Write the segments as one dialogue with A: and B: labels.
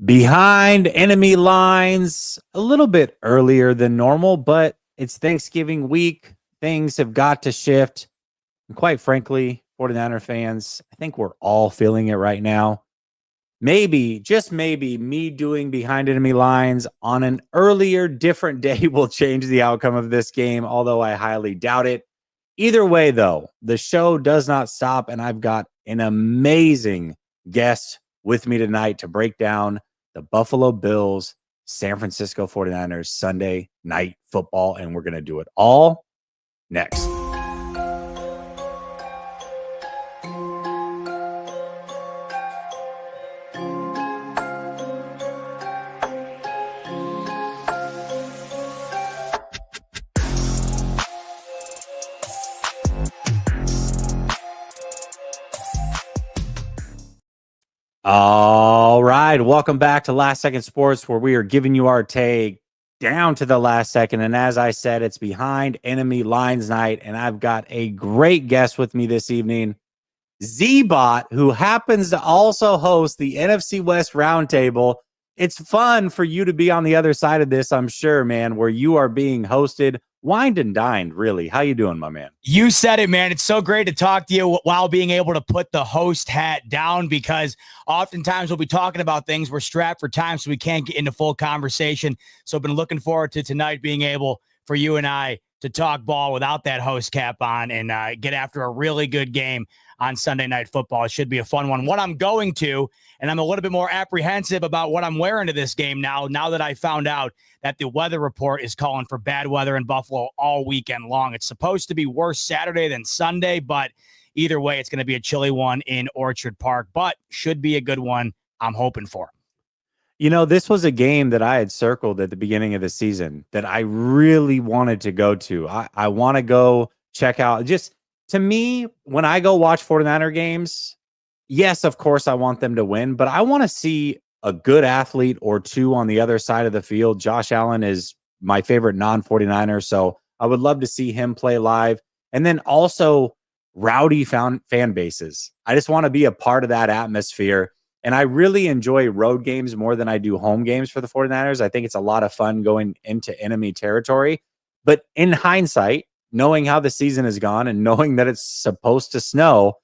A: Behind enemy lines a little bit earlier than normal, but it's Thanksgiving week. Things have got to shift. And quite frankly, 49er fans, I think we're all feeling it right now. Maybe, just maybe, me doing behind enemy lines on an earlier, different day will change the outcome of this game, although I highly doubt it. Either way, though, the show does not stop, and I've got an amazing guest with me tonight to break down the Buffalo Bills, San Francisco 49ers Sunday night football, and we're going to do it all next. All right. Welcome back to Last Second Sports, where we are giving you our take down to the last second. And as I said, it's behind enemy lines night. And I've got a great guest with me this evening, Z-Bot, who happens to also host the NFC West Roundtable. It's fun for you to be on the other side of this, I'm sure, man, where you are being hosted, wined and dined, really. How you doing, my man?
B: You said it, man. It's so great to talk to you while being able to put the host hat down, because oftentimes we'll be talking about things. We're strapped for time, so we can't get into full conversation. So I've been looking forward to tonight being able for you and I to talk ball without that host cap on and get after a really good game on Sunday Night Football. It should be a fun one. What I'm going to, and I'm a little bit more apprehensive about what I'm wearing to this game now that I found out that the weather report is calling for bad weather in Buffalo all weekend long. It's supposed to be worse Saturday than Sunday, but either way, it's going to be a chilly one in Orchard Park, but should be a good one I'm hoping for.
A: You know, this was a game that I had circled at the beginning of the season that I really wanted to go to. I want to go check out. Just to me, when I go watch 49er games, yes, of course, I want them to win, but I want to see a good athlete or two on the other side of the field. Josh Allen is my favorite non-49er, so I would love to see him play live. And then also rowdy fan bases. I just want to be a part of that atmosphere. And I really enjoy road games more than I do home games for the 49ers. I think it's a lot of fun going into enemy territory. But in hindsight, knowing how the season has gone and knowing that it's supposed to snow,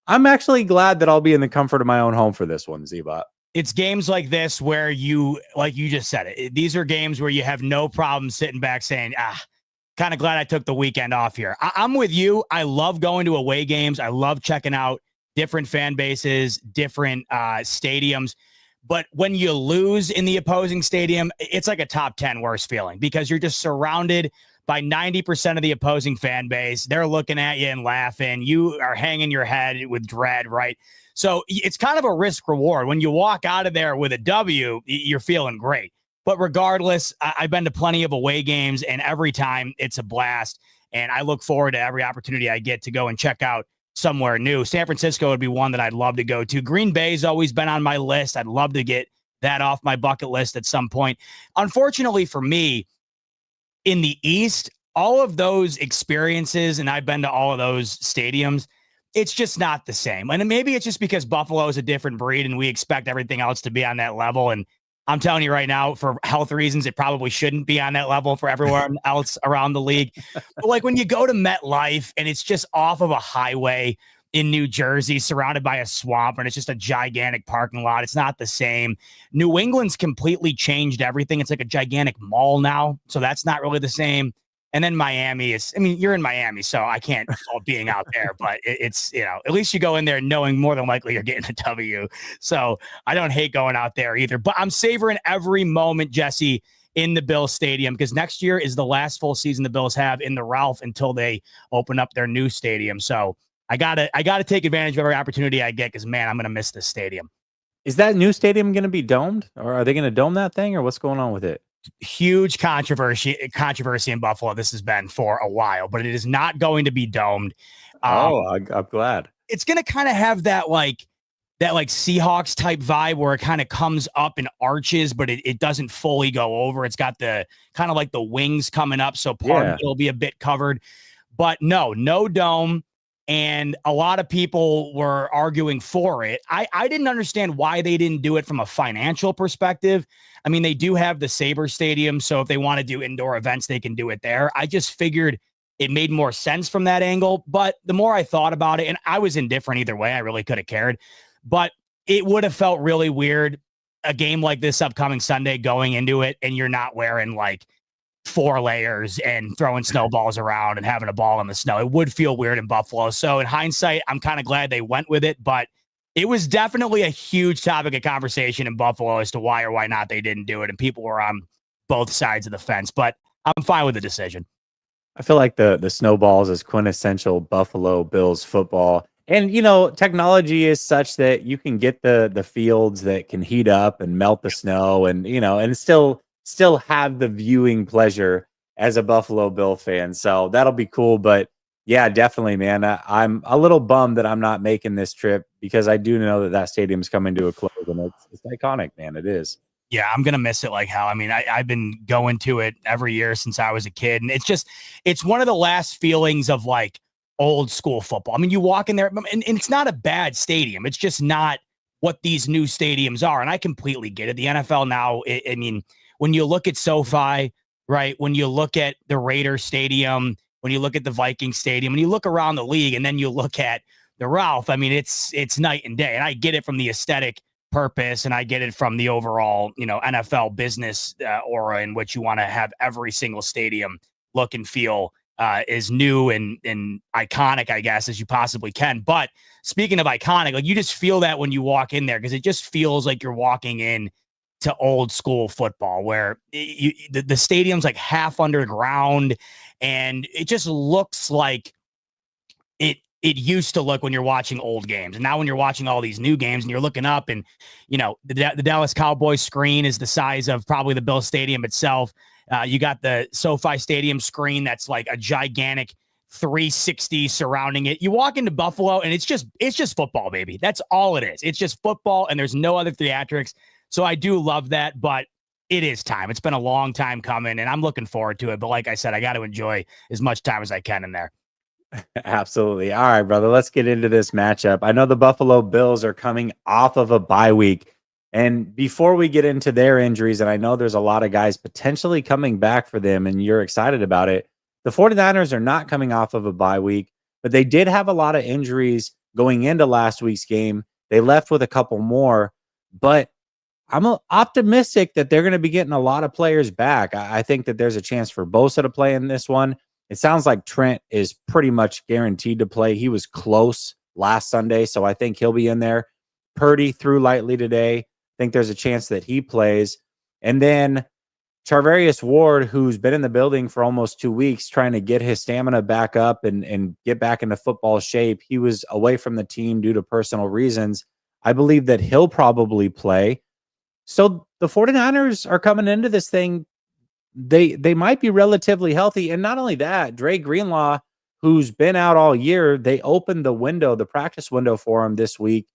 A: I'm actually glad that I'll be in the comfort of my own home for this one, Z-Bot.
B: It's games like this where you, like you just said it, these are games where you have no problem sitting back saying, kind of glad I took the weekend off here. I'm with you. I love going to away games. I love checking out different fan bases, different stadiums. But when you lose in the opposing stadium, it's like a top 10 worst feeling, because you're just surrounded by 90% of the opposing fan base. They're looking at you and laughing. You are hanging your head with dread, right? So it's kind of a risk reward. When you walk out of there with a W, you're feeling great. But regardless, I've been to plenty of away games, and every time it's a blast. And I look forward to every opportunity I get to go and check out somewhere new. San Francisco would be one that I'd love to go to. Green Bay's always been on my list. I'd love to get that off my bucket list at some point. Unfortunately for me, in the East, all of those experiences, and I've been to all of those stadiums, it's just not the same. And maybe it's just because Buffalo is a different breed and we expect everything else to be on that level. And I'm telling you right now, for health reasons, it probably shouldn't be on that level for everyone else around the league. But like when you go to MetLife and it's just off of a highway in New Jersey, surrounded by a swamp, and it's just a gigantic parking lot, it's not the same. New England's completely changed everything. It's like a gigantic mall now. So that's not really the same. And then Miami is, I mean, you're in Miami, so I can't fault being out there, but it's, you know, at least you go in there knowing more than likely you're getting a W. So I don't hate going out there either, but I'm savoring every moment, Jesse, in the Bills stadium, because next year is the last full season the Bills have in the Ralph until they open up their new stadium. So I gotta take advantage of every opportunity I get, because man, I'm going to miss this stadium.
A: Is that new stadium going to be domed, or are they going to dome that thing, or what's going on with it?
B: Huge controversy in Buffalo. This has been for a while, but it is not going to be domed.
A: I'm glad.
B: It's going to kind of have that like Seahawks type vibe where it kind of comes up in arches, but it doesn't fully go over. It's got the kind of like the wings coming up, so part of it will be a bit covered. But no dome. and a lot of people were arguing for it. I didn't understand why they didn't do it from a financial perspective. I mean, they do have the Sabre Stadium, so if they want to do indoor events, they can do it there. I just figured it made more sense from that angle. But the more I thought about it, and I was indifferent either way, I really could have cared. But it would have felt really weird, a game like this upcoming Sunday, going into it, and you're not wearing like 4 layers and throwing snowballs around and having a ball in the snow. It would feel weird in Buffalo. So in hindsight, I'm kind of glad they went with it, but it was definitely a huge topic of conversation in Buffalo as to why or why not they didn't do it. And people were on both sides of the fence, but I'm fine with the decision.
A: I feel like the snowballs is quintessential Buffalo Bills football. And technology is such that you can get the fields that can heat up and melt the snow, and and still have the viewing pleasure as a Buffalo Bill fan. So that'll be cool. But yeah, definitely, man. I'm a little bummed that I'm not making this trip, because I do know that stadium's coming to a close, and it's iconic, man. It is.
B: Yeah, I'm going to miss it like hell. I mean, I've been going to it every year since I was a kid. And it's one of the last feelings of like old school football. I mean, you walk in there and it's not a bad stadium. It's just not what these new stadiums are. And I completely get it. The NFL now, I mean, when you look at SoFi, right? When you look at the Raiders Stadium, when you look at the Viking Stadium, when you look around the league, and then you look at the Ralph, I mean, it's night and day. And I get it from the aesthetic purpose, and I get it from the overall, NFL business aura, in which you want to have every single stadium look and feel as new and iconic, I guess, as you possibly can. But speaking of iconic, like, you just feel that when you walk in there, because it just feels like you're walking in to old school football, where the stadium's like half underground, and it just looks like it used to look when you're watching old games. And now when you're watching all these new games and you're looking up, and the Dallas Cowboys screen is the size of probably the Bill Stadium itself. You got the SoFi Stadium screen that's like a gigantic 360 surrounding it. You walk into Buffalo, and it's just football, baby. That's all it is. It's just football, and there's no other theatrics. So I do love that, but it is time. It's been a long time coming, and I'm looking forward to it. But like I said, I got to enjoy as much time as I can in there.
A: Absolutely. All right, brother. Let's get into this matchup. I know the Buffalo Bills are coming off of a bye week. And before we get into their injuries, and I know there's a lot of guys potentially coming back for them, and you're excited about it, the 49ers are not coming off of a bye week, but they did have a lot of injuries going into last week's game. They left with a couple more, but I'm optimistic that they're going to be getting a lot of players back. I think that there's a chance for Bosa to play in this one. It sounds like Trent is pretty much guaranteed to play. He was close last Sunday, so I think he'll be in there. Purdy threw lightly today. I think there's a chance that he plays. And then Charvarius Ward, who's been in the building for almost 2 weeks, trying to get his stamina back up and get back into football shape. He was away from the team due to personal reasons. I believe that he'll probably play. So the 49ers are coming into this thing. They might be relatively healthy. And not only that, Dre Greenlaw, who's been out all year, they opened the practice window for him this week.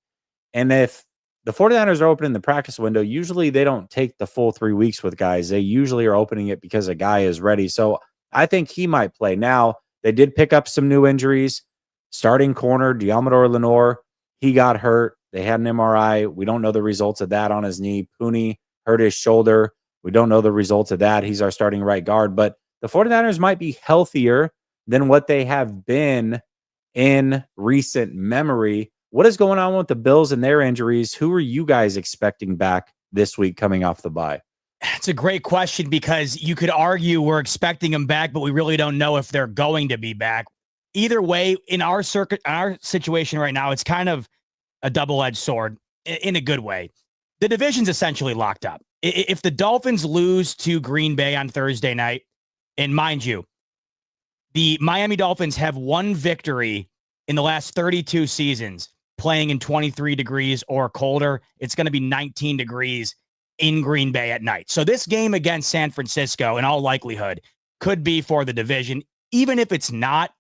A: And if the 49ers are opening the practice window, usually they don't take the full 3 weeks with guys. They usually are opening it because a guy is ready. So I think he might play. Now, they did pick up some new injuries. Starting corner, Diamador Lenore, he got hurt. They had an MRI. We don't know the results of that on his knee. Pooney hurt his shoulder. We don't know the results of that. He's our starting right guard. But the 49ers might be healthier than what they have been in recent memory. What is going on with the Bills and their injuries? Who are you guys expecting back this week coming off the bye?
B: It's a great question, because you could argue we're expecting them back, but we really don't know if they're going to be back. Either way, in our situation right now, it's kind of a double-edged sword in a good way. The division's essentially locked up. If the Dolphins lose to Green Bay on Thursday night, and mind you, the Miami Dolphins have one victory in the last 32 seasons playing in 23 degrees or colder. It's going to be 19 degrees in Green Bay at night. So this game against San Francisco, in all likelihood, could be for the division. Even if it's not,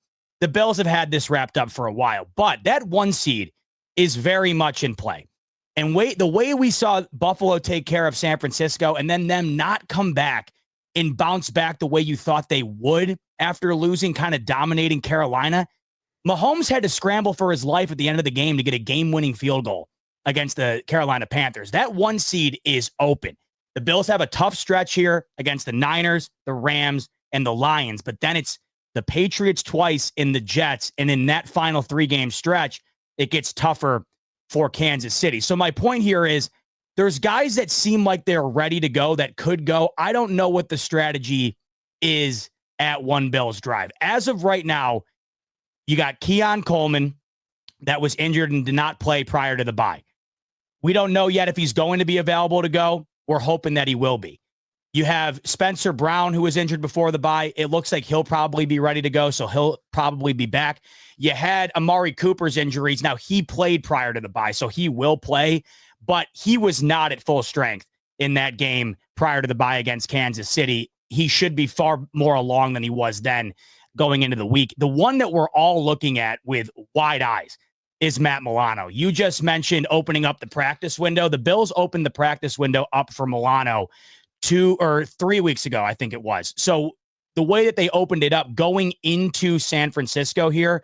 B: the Bills have had this wrapped up for a while. But that 1 seed is very much in play. And the way we saw Buffalo take care of San Francisco and then them not come back and bounce back the way you thought they would after losing, kind of dominating Carolina, Mahomes had to scramble for his life at the end of the game to get a game-winning field goal against the Carolina Panthers. That 1 seed is open. The Bills have a tough stretch here against the Niners, the Rams, and the Lions, but then it's the Patriots twice in the Jets, and in that final 3-game stretch, it gets tougher for Kansas City. So my point here is there's guys that seem like they're ready to go, that could go. I don't know what the strategy is at One Bills Drive. As of right now, you got Keon Coleman that was injured and did not play prior to the bye. We don't know yet if he's going to be available to go. We're hoping that he will be. You have Spencer Brown, who was injured before the bye. It looks like he'll probably be ready to go, so he'll probably be back. You had Amari Cooper's injuries. Now, he played prior to the bye, so he will play, but he was not at full strength in that game prior to the bye against Kansas City. He should be far more along than he was then going into the week. The one that we're all looking at with wide eyes is Matt Milano. You just mentioned opening up the practice window. The Bills opened the practice window up for Milano 2 or 3 weeks ago, I think it was. So the way that they opened it up going into San Francisco here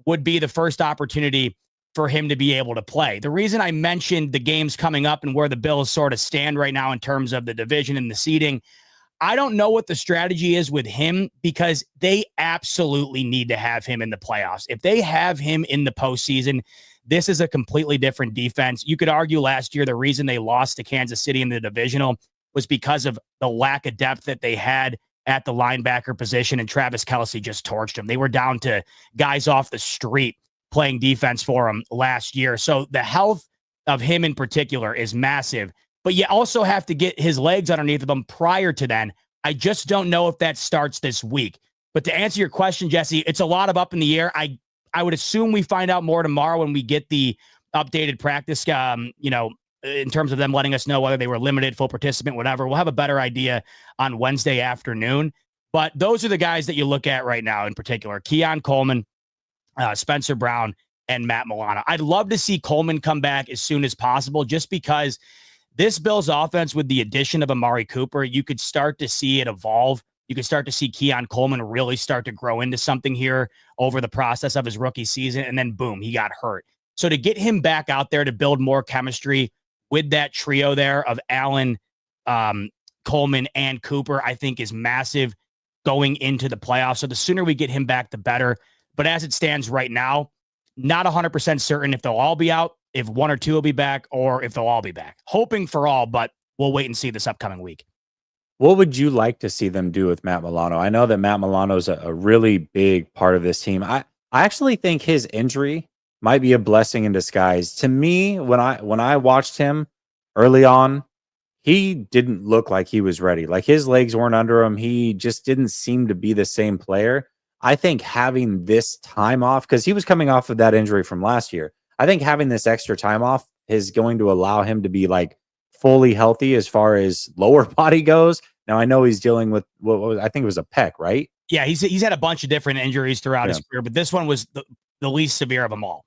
B: would be the first opportunity for him to be able to play. The reason I mentioned the games coming up and where the Bills sort of stand right now in terms of the division and the seeding, I don't know what the strategy is with him because they absolutely need to have him in the playoffs. If they have him in the postseason, this is a completely different defense. You could argue last year the reason they lost to Kansas City in the divisional was because of the lack of depth that they had at the linebacker position, and Travis Kelce just torched them. They were down to guys off the street playing defense for them last year. So the health of him in particular is massive. But you also have to get his legs underneath of him prior to then. I just don't know if that starts this week. But to answer your question, Jesse, it's a lot of up in the air. I would assume we find out more tomorrow when we get the updated practice, in terms of them letting us know whether they were limited, full participant, whatever. We'll have a better idea on Wednesday afternoon. But those are the guys that you look at right now in particular. Keon Coleman, Spencer Brown, and Matt Milano. I'd love to see Coleman come back as soon as possible just because this Bills offense, with the addition of Amari Cooper, you could start to see it evolve. You could start to see Keon Coleman really start to grow into something here over the process of his rookie season. And then, boom, he got hurt. So to get him back out there to build more chemistry with that trio there of Allen, Coleman, and Cooper, I think is massive going into the playoffs. So the sooner we get him back, the better. But as it stands right now, not 100% certain if they'll all be out, if 1 or 2 will be back, or if they'll all be back. Hoping for all, but we'll wait and see this upcoming week.
A: What would you like to see them do with Matt Milano? I know that Matt Milano is a really big part of this team. I actually think his injury might be a blessing in disguise. To me, when I watched him early on, he didn't look like he was ready. Like his legs weren't under him. He just didn't seem to be the same player. I think having this time off, because he was coming off of that injury from last year, I think having this extra time off is going to allow him to be like fully healthy as far as lower body goes. Now I know he's dealing with I think it was a pec, right?
B: Yeah, he's had a bunch of different injuries throughout his career, but this one was the least severe of them all.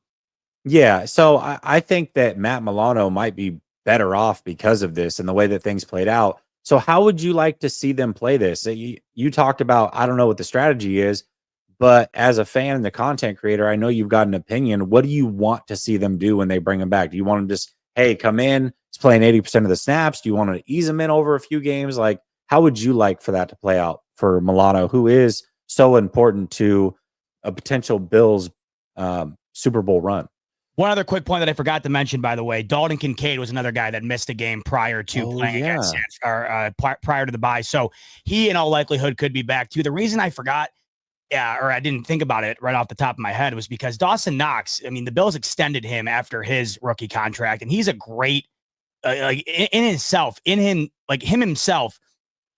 A: Yeah, so I think that Matt Milano might be better off because of this and the way that things played out. So how would you like to see them play this? You talked about, I don't know what the strategy is, but as a fan and the content creator, I know you've got an opinion. What do you want to see them do when they bring him back? Do you want him to just, hey, come in, he's playing 80% of the snaps? Do you want to ease him in over a few games? Like, how would you like for that to play out for Milano, who is so important to a potential Bills Super Bowl run?
B: One other quick point that I forgot to mention, by the way, Dalton Kincaid was another guy that missed a game prior to playing against prior to the bye. So he, in all likelihood, could be back too. The reason I forgot, or I didn't think about it right off the top of my head, was because Dawson Knox, I mean, the Bills extended him after his rookie contract, and he's a great, himself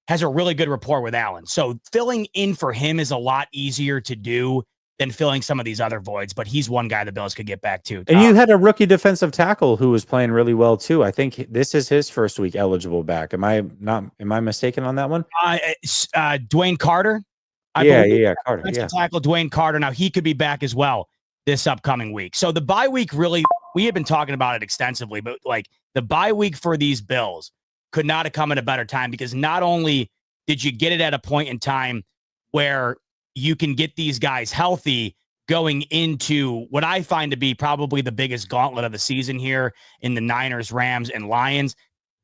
B: has a really good rapport with Allen. So filling in for him is a lot easier to do than filling some of these other voids, but he's one guy the Bills could get back to.
A: And you had a rookie defensive tackle who was playing really well too. I think this is his first week eligible back. Am I mistaken on that one?
B: Dwayne Carter.
A: Carter.
B: Tackle Dwayne Carter. Now he could be back as well this upcoming week. So the bye week really, we have been talking about it extensively, but like the bye week for these Bills could not have come at a better time because not only did you get it at a point in time where you can get these guys healthy, going into what I find to be probably the biggest gauntlet of the season here in the Niners, Rams, and Lions.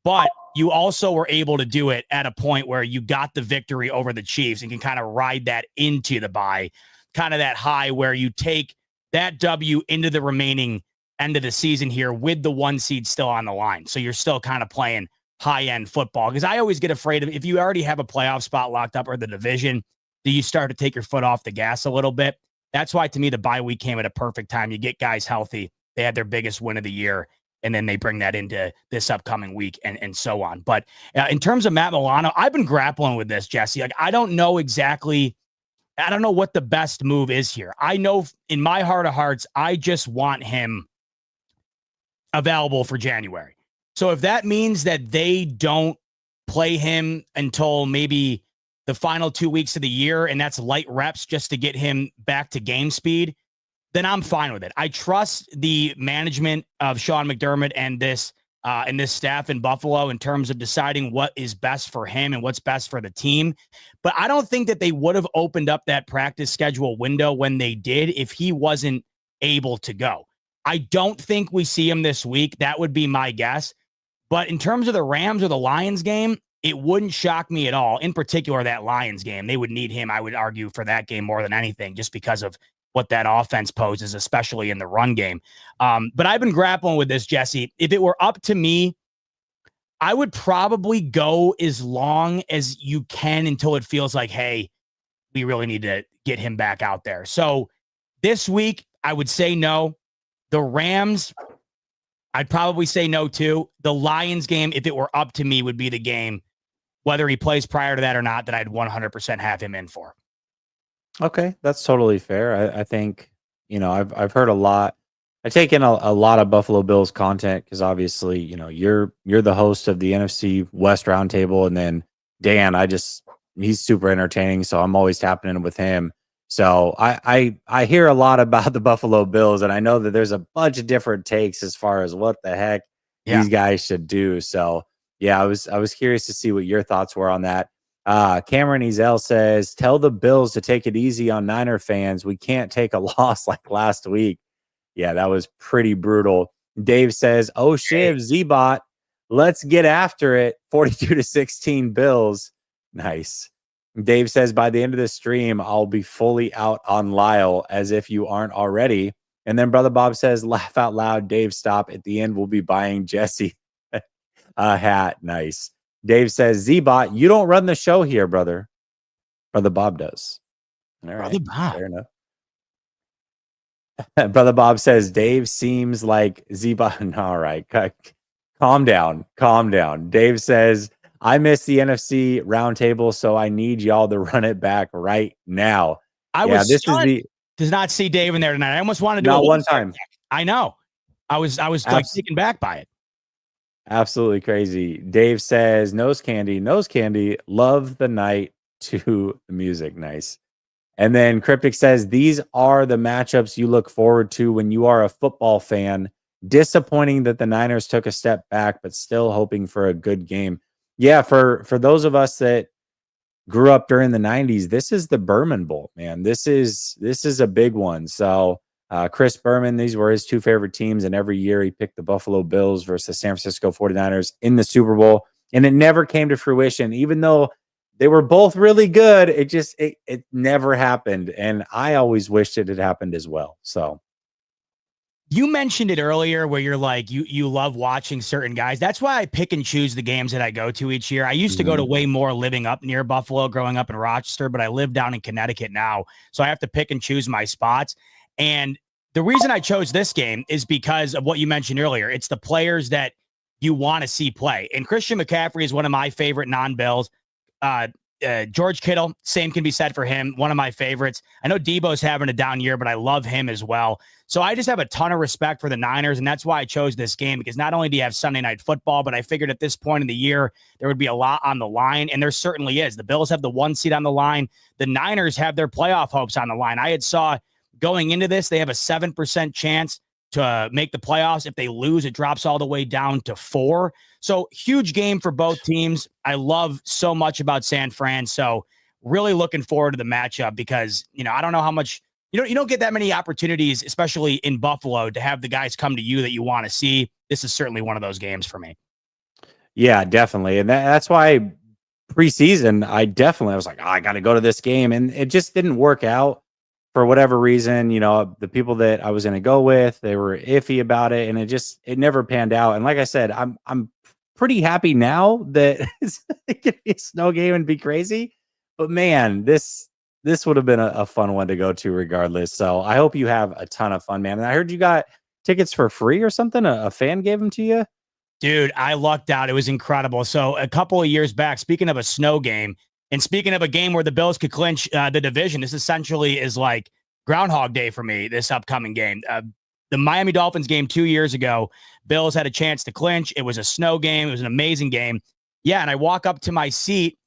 B: But you also were able to do it at a point where you got the victory over the Chiefs and can kind of ride that into the bye, kind of that high where you take that W into the remaining end of the season here with the 1 seed still on the line. So you're still kind of playing high-end football, because I always get afraid of, if you already have a playoff spot locked up or the division, do you start to take your foot off the gas a little bit? That's why, to me, the bye week came at a perfect time. You get guys healthy. They had their biggest win of the year, and then they bring that into this upcoming week and so on. But in terms of Matt Milano, I've been grappling with this, Jesse. Like, I don't know what the best move is here. I know in my heart of hearts, I just want him available for January. So if that means that they don't play him until maybe the final 2 weeks of the year, and that's light reps just to get him back to game speed, then I'm fine with it. I trust the management of Sean McDermott and this staff in Buffalo in terms of deciding what is best for him and what's best for the team. But I don't think that they would have opened up that practice schedule window when they did if he wasn't able to go. I don't think we see him this week. That would be my guess. But in terms of the Rams or the Lions game, it wouldn't shock me at all. In particular, that Lions game, they would need him, I would argue, for that game more than anything, just because of what that offense poses, especially in the run game. But I've been grappling with this, Jesse. If it were up to me, I would probably go as long as you can until it feels like, hey, we really need to get him back out there. So this week, I would say no. The Rams, I'd probably say no too. The Lions game, if it were up to me, would be the game, whether he plays prior to that or not, that I'd 100% have him in for.
A: Okay, that's totally fair. I think, I've heard a lot. I take in a lot of Buffalo Bills content because obviously, you're the host of the NFC West Roundtable, and then Dan, he's super entertaining, so I'm always tapping in with him. So I hear a lot about the Buffalo Bills, and I know that there's a bunch of different takes as far as what the heck these guys should do. So yeah, I was curious to see what your thoughts were on that. Cameron Ezel says, tell the Bills to take it easy on Niner fans. We can't take a loss like last week. Yeah, that was pretty brutal. Dave says, oh, Shiv, Z-Bot, let's get after it. 42-16 Bills. Nice. Dave says, by the end of the stream, I'll be fully out on Lyle, as if you aren't already. And then Brother Bob says, laugh out loud, Dave, stop. At the end, we'll be buying Jesse a hat. Nice. Dave says, Z-Bot, you don't run the show here, brother. Brother Bob does. All right. Brother Bob. Fair enough. Brother Bob says, Dave seems like Z-Bot. All right. Calm down. Calm down. Dave says, I missed the NFC roundtable, so I need y'all to run it back right now.
B: I was stunned. Does not see Dave in there tonight. I almost wanted to do
A: not one time.
B: I know. I was like taken back by it.
A: Absolutely crazy. Dave says, nose candy, love the night to the music. Nice. And then Cryptic says, these are the matchups you look forward to when you are a football fan. Disappointing that the Niners took a step back, but still hoping for a good game. Yeah, for those of us that grew up during the 90s, this is the Berman Bowl, man. This is a big one. So Chris Berman, these were his two favorite teams, and every year he picked the Buffalo Bills versus San Francisco 49ers in the Super Bowl, and it never came to fruition. Even though they were both really good, it never happened, and I always wished it had happened as well. So
B: you mentioned it earlier where you're like, you love watching certain guys. That's why I pick and choose the games that I go to each year. I used to go to way more living up near Buffalo, growing up in Rochester, but I live down in Connecticut now. So I have to pick and choose my spots. And the reason I chose this game is because of what you mentioned earlier. It's the players that you want to see play. And Christian McCaffrey is one of my favorite non-Bills. George Kittle, same can be said for him. One of my favorites. I know Debo's having a down year, but I love him as well. So I just have a ton of respect for the Niners, and that's why I chose this game, because not only do you have Sunday Night Football, but I figured at this point in the year, there would be a lot on the line, and there certainly is. The Bills have the 1 seed on the line. The Niners have their playoff hopes on the line. I had saw going into this, they have a 7% chance to make the playoffs. If they lose, it drops all the way down to 4. So huge game for both teams. I love so much about San Fran. So really looking forward to the matchup because, I don't know how much You don't get that many opportunities, especially in Buffalo, to have the guys come to you that you want to see. This is certainly one of those games for me.
A: Yeah, definitely. And that's why preseason, I was like, oh, I got to go to this game. And it just didn't work out for whatever reason. You know, the people that I was going to go with, they were iffy about it. And it never panned out. And like I said, I'm pretty happy now that it could be a snow game and be crazy. But man, this would have been a fun one to go to regardless. So I hope you have a ton of fun, man. And I heard you got tickets for free or something. A fan gave them to you.
B: Dude, I lucked out. It was incredible. So a couple of years back, speaking of a snow game, and speaking of a game where the Bills could clinch the division, this essentially is like Groundhog Day for me, this upcoming game. The Miami Dolphins game 2 years ago, Bills had a chance to clinch. It was a snow game. It was an amazing game. Yeah, and I walk up to my seat,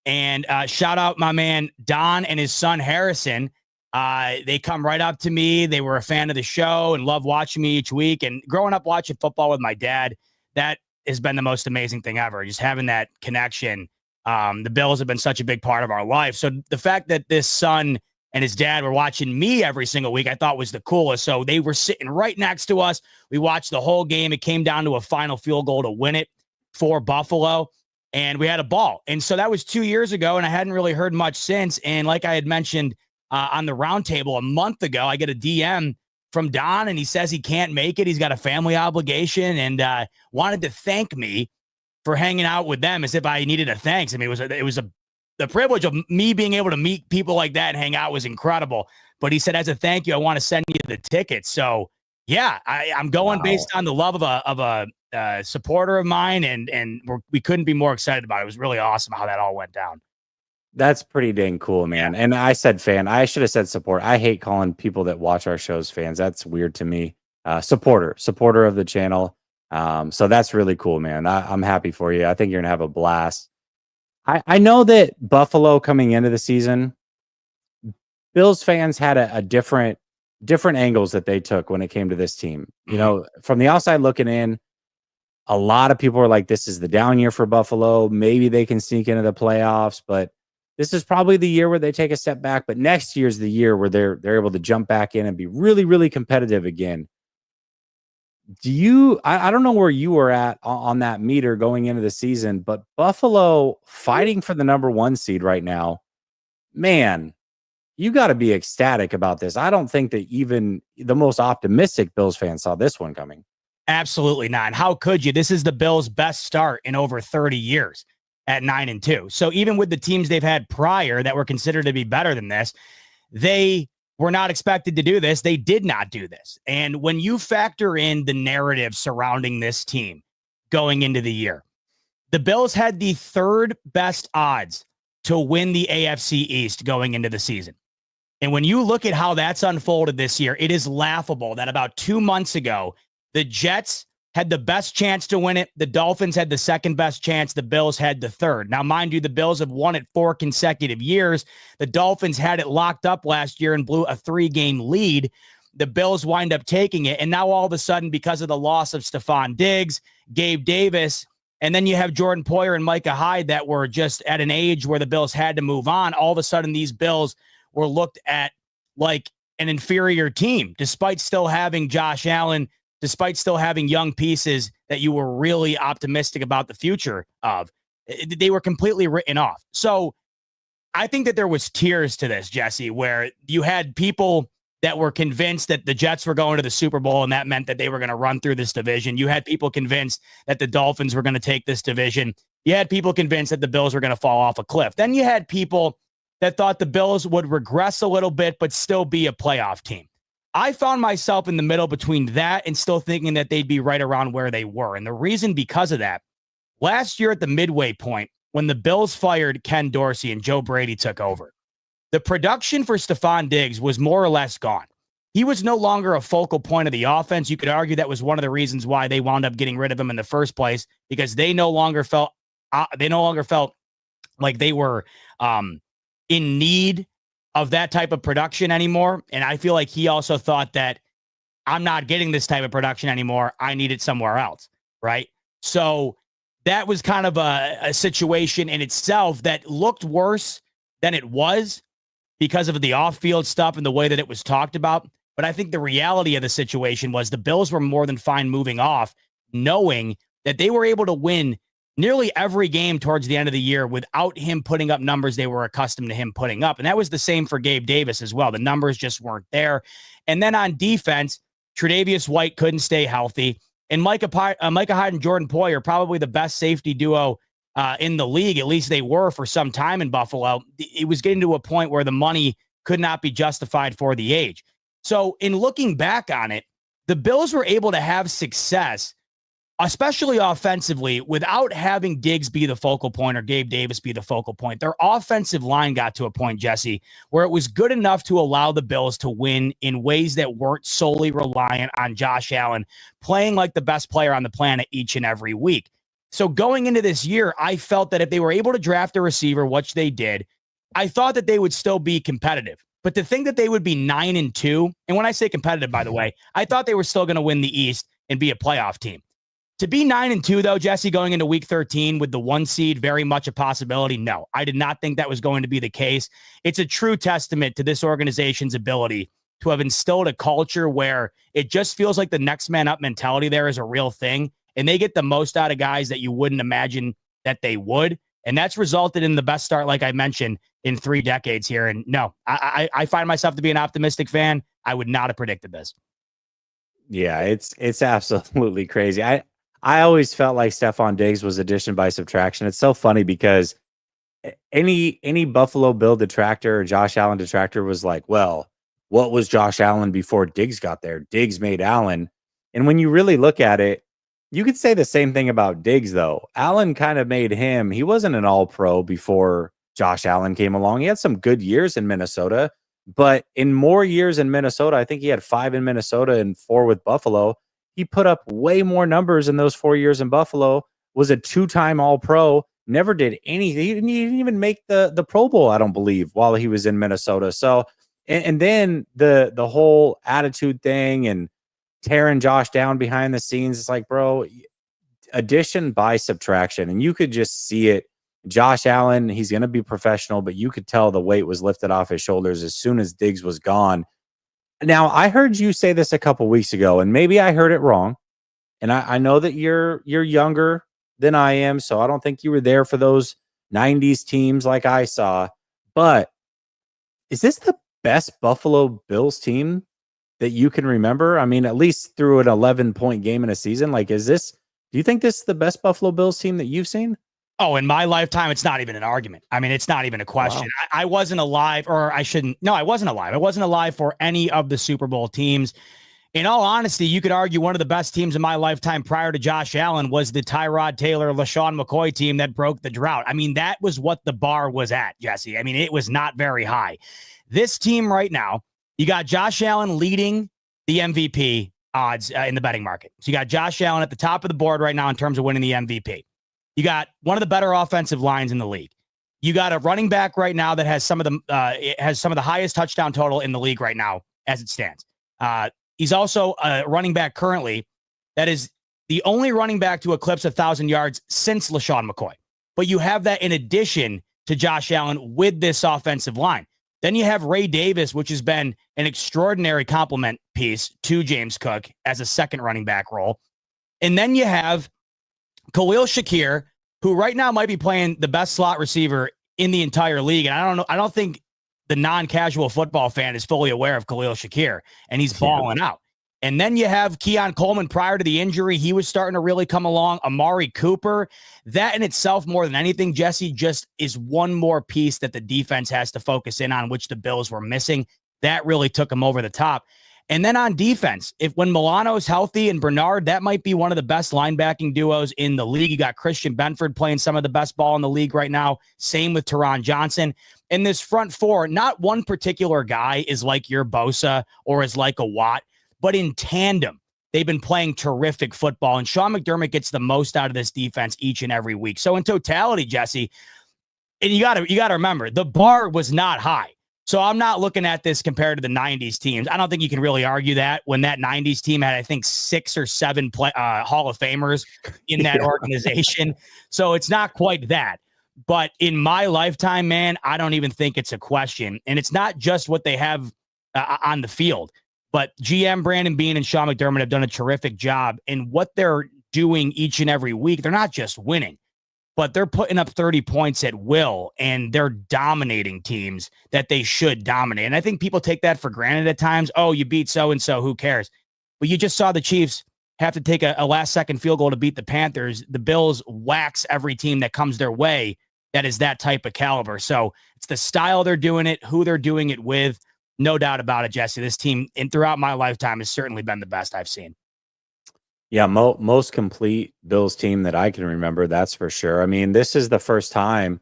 B: and shout out my man Don and his son Harrison. They come right up to me. They were a fan of the show and love watching me each week. And growing up watching football with my dad, that has been the most amazing thing ever. Just having that connection. The Bills have been such a big part of our life. So the fact that this son and his dad were watching me every single week, I thought was the coolest. So they were sitting right next to us. We watched the whole game. It came down to a final field goal to win it for Buffalo, and we had a ball. And so that was 2 years ago, and I hadn't really heard much since. And like I had mentioned on the roundtable a month ago, I get a DM from Don, and he says he can't make it. He's got a family obligation, and wanted to thank me for hanging out with them as if I needed a thanks. I mean, the privilege of me being able to meet people like that and hang out was incredible. But he said, as a thank you, I want to send you the tickets. So yeah, I'm going based on the love of a supporter of mine, and we couldn't be more excited about it. It was really awesome how that all went down.
A: That's pretty dang cool, man. And I said fan. I should have said support. I hate calling people that watch our shows fans. That's weird to me. Supporter of the channel. So that's really cool, man. I'm happy for you. I think you're gonna have a blast. I know that Buffalo coming into the season, Bills fans had a different angles that they took when it came to this team. You know, from the outside looking in, a lot of people are like, this is the down year for Buffalo. Maybe they can sneak into the playoffs, but this is probably the year where they take a step back. But next year's the year where they're able to jump back in and be really, really competitive again. I don't know where you were at on that meter going into the season, but Buffalo fighting for the number 1 seed right now, man, you got to be ecstatic about this. I don't think that even the most optimistic Bills fans saw this one coming.
B: Absolutely not. And how could you? This is the Bills' best start in over 30 years at 9-2. So even with the teams they've had prior that were considered to be better than this, they were not expected to do this. They did not do this. And when you factor in the narrative surrounding this team going into the year, the Bills had the 3rd best odds to win the AFC East going into the season. And when you look at how that's unfolded this year, it is laughable that about 2 months ago, the Jets had the best chance to win it. The Dolphins had the 2nd best chance. The Bills had the 3rd. Now, mind you, the Bills have won it 4 consecutive years. The Dolphins had it locked up last year and blew a 3-game lead. The Bills wind up taking it. And now all of a sudden, because of the loss of Stephon Diggs, Gabe Davis, and then you have Jordan Poyer and Micah Hyde that were just at an age where the Bills had to move on. All of a sudden, these Bills were looked at like an inferior team, despite still having Josh Allen, despite still having young pieces that you were really optimistic about the future of. They were completely written off. So I think that there was tiers to this, Jesse, where you had people that were convinced that the Jets were going to the Super Bowl and that meant that they were going to run through this division. You had people convinced that the Dolphins were going to take this division. You had people convinced that the Bills were going to fall off a cliff. Then you had people that thought the Bills would regress a little bit, but still be a playoff team. I found myself in the middle between that and still thinking that they'd be right around where they were. And the reason because of that, last year at the midway point, when the Bills fired Ken Dorsey and Joe Brady took over, the production for Stephon Diggs was more or less gone. He was no longer a focal point of the offense. You could argue that was one of the reasons why they wound up getting rid of him in the first place, because they no longer felt like they were in need of that type of production anymore. And I feel like he also thought that I'm not getting this type of production anymore. I need it somewhere else. Right. So that was kind of a situation in itself that looked worse than it was. because of the off-field stuff and the way that it was talked about. But I think the reality of the situation was the Bills were more than fine moving off, knowing that they were able to win nearly every game towards the end of the year without him putting up numbers they were accustomed to him putting up. And that was the same for Gabe Davis as well. The numbers just weren't there. And then on defense, Tre'Davious White couldn't stay healthy. And Micah Hyde and Jordan Poyer are probably the best safety duo in the league. At least they were for some time in Buffalo. It was getting to a point where the money could not be justified for the age. So in looking back on it, the Bills were able to have success, especially offensively, without having Diggs be the focal point or Gabe Davis be the focal point. Their offensive line got to a point, Jesse, where it was good enough to allow the Bills to win in ways that weren't solely reliant on Josh Allen playing like the best player on the planet each and every week. So going into this year, I felt that if they were able to draft a receiver, which they did, I thought that they would still be competitive. But to think that they would be 9-2, and when I say competitive, by the way, I thought they were still going to win the East and be a playoff team. To be 9-2, though, Jesse, going into week 13 with the 1 seed, very much a possibility. No, I did not think that was going to be the case. It's a true testament to this organization's ability to have instilled a culture where it just feels like the next man up mentality there is a real thing. And they get the most out of guys that you wouldn't imagine that they would. And that's resulted in the best start, like I mentioned, in 3 decades here. And no, I find myself to be an optimistic fan. I would not have predicted this.
A: Yeah, it's absolutely crazy. I always felt like Stephon Diggs was addition by subtraction. It's so funny because any Buffalo Bill detractor or Josh Allen detractor was like, well, what was Josh Allen before Diggs got there? Diggs made Allen. And when you really look at it, you could say the same thing about Diggs, though. Allen kind of made him. He wasn't an all-pro before Josh Allen came along. He had some good years in Minnesota, but in more years in Minnesota, I think he had 5 in Minnesota and 4 with Buffalo. He put up way more numbers in those 4 years in Buffalo, was a 2-time all-pro, never did anything. He didn't even make the Pro Bowl, I don't believe, while he was in Minnesota. So, and then the whole attitude thing and tearing Josh down behind the scenes. It's like, bro, addition by subtraction. And you could just see it. Josh Allen, he's going to be professional, but you could tell the weight was lifted off his shoulders as soon as Diggs was gone. Now, I heard you say this a couple weeks ago, and maybe I heard it wrong. And I know that you're younger than I am, so I don't think you were there for those 90s teams like I saw. But is this the best Buffalo Bills team that you can remember? I mean, at least through an 11-point game in a season. Like, do you think this is the best Buffalo Bills team that you've seen?
B: Oh, in my lifetime, it's not even an argument. I mean, it's not even a question. Wow. I wasn't alive, or I shouldn't. No, I wasn't alive. I wasn't alive for any of the Super Bowl teams. In all honesty, you could argue one of the best teams in my lifetime prior to Josh Allen was the Tyrod Taylor, LaShawn McCoy team that broke the drought. I mean, that was what the bar was at, Jesse. I mean, it was not very high. This team right now, you got Josh Allen leading the MVP odds in the betting market. So you got Josh Allen at the top of the board right now in terms of winning the MVP. You got one of the better offensive lines in the league. You got a running back right now that has some of the highest touchdown total in the league right now as it stands. He's also a running back currently that is the only running back to eclipse 1,000 yards since LaShawn McCoy. But you have that in addition to Josh Allen with this offensive line. Then you have Ray Davis, which has been an extraordinary compliment piece to James Cook as a second running back role. And then you have Khalil Shakir, who right now might be playing the best slot receiver in the entire league. And I don't think the non-casual football fan is fully aware of Khalil Shakir, and he's balling out. And then you have Keon Coleman prior to the injury. He was starting to really come along. Amari Cooper. That in itself, more than anything, Jesse, just is one more piece that the defense has to focus in on, which the Bills were missing. That really took them over the top. And then on defense, when Milano's healthy and Bernard, that might be one of the best linebacking duos in the league. You got Christian Benford playing some of the best ball in the league right now. Same with Teron Johnson. In this front four, not one particular guy is like your Bosa or is like a Watt, but in tandem, they've been playing terrific football. And Sean McDermott gets the most out of this defense each and every week. So in totality, Jesse, and you got to remember, the bar was not high. So I'm not looking at this compared to the 90s teams. I don't think you can really argue that when that 90s team had, I think, 6 or 7 Hall of Famers in that organization. So it's not quite that. But in my lifetime, man, I don't even think it's a question. And it's not just what they have on the field, but GM Brandon Beane and Sean McDermott have done a terrific job in what they're doing each and every week. They're not just winning, but they're putting up 30 points at will, and they're dominating teams that they should dominate. And I think people take that for granted at times. Oh, you beat so-and-so, who cares? But you just saw the Chiefs have to take a last-second field goal to beat the Panthers. The Bills wax every team that comes their way that is that type of caliber. So it's the style they're doing it, who they're doing it with. No doubt about it, Jesse. This team, and throughout my lifetime, has certainly been the best I've seen.
A: Yeah, most complete Bills team that I can remember, that's for sure. I mean, this is the first time.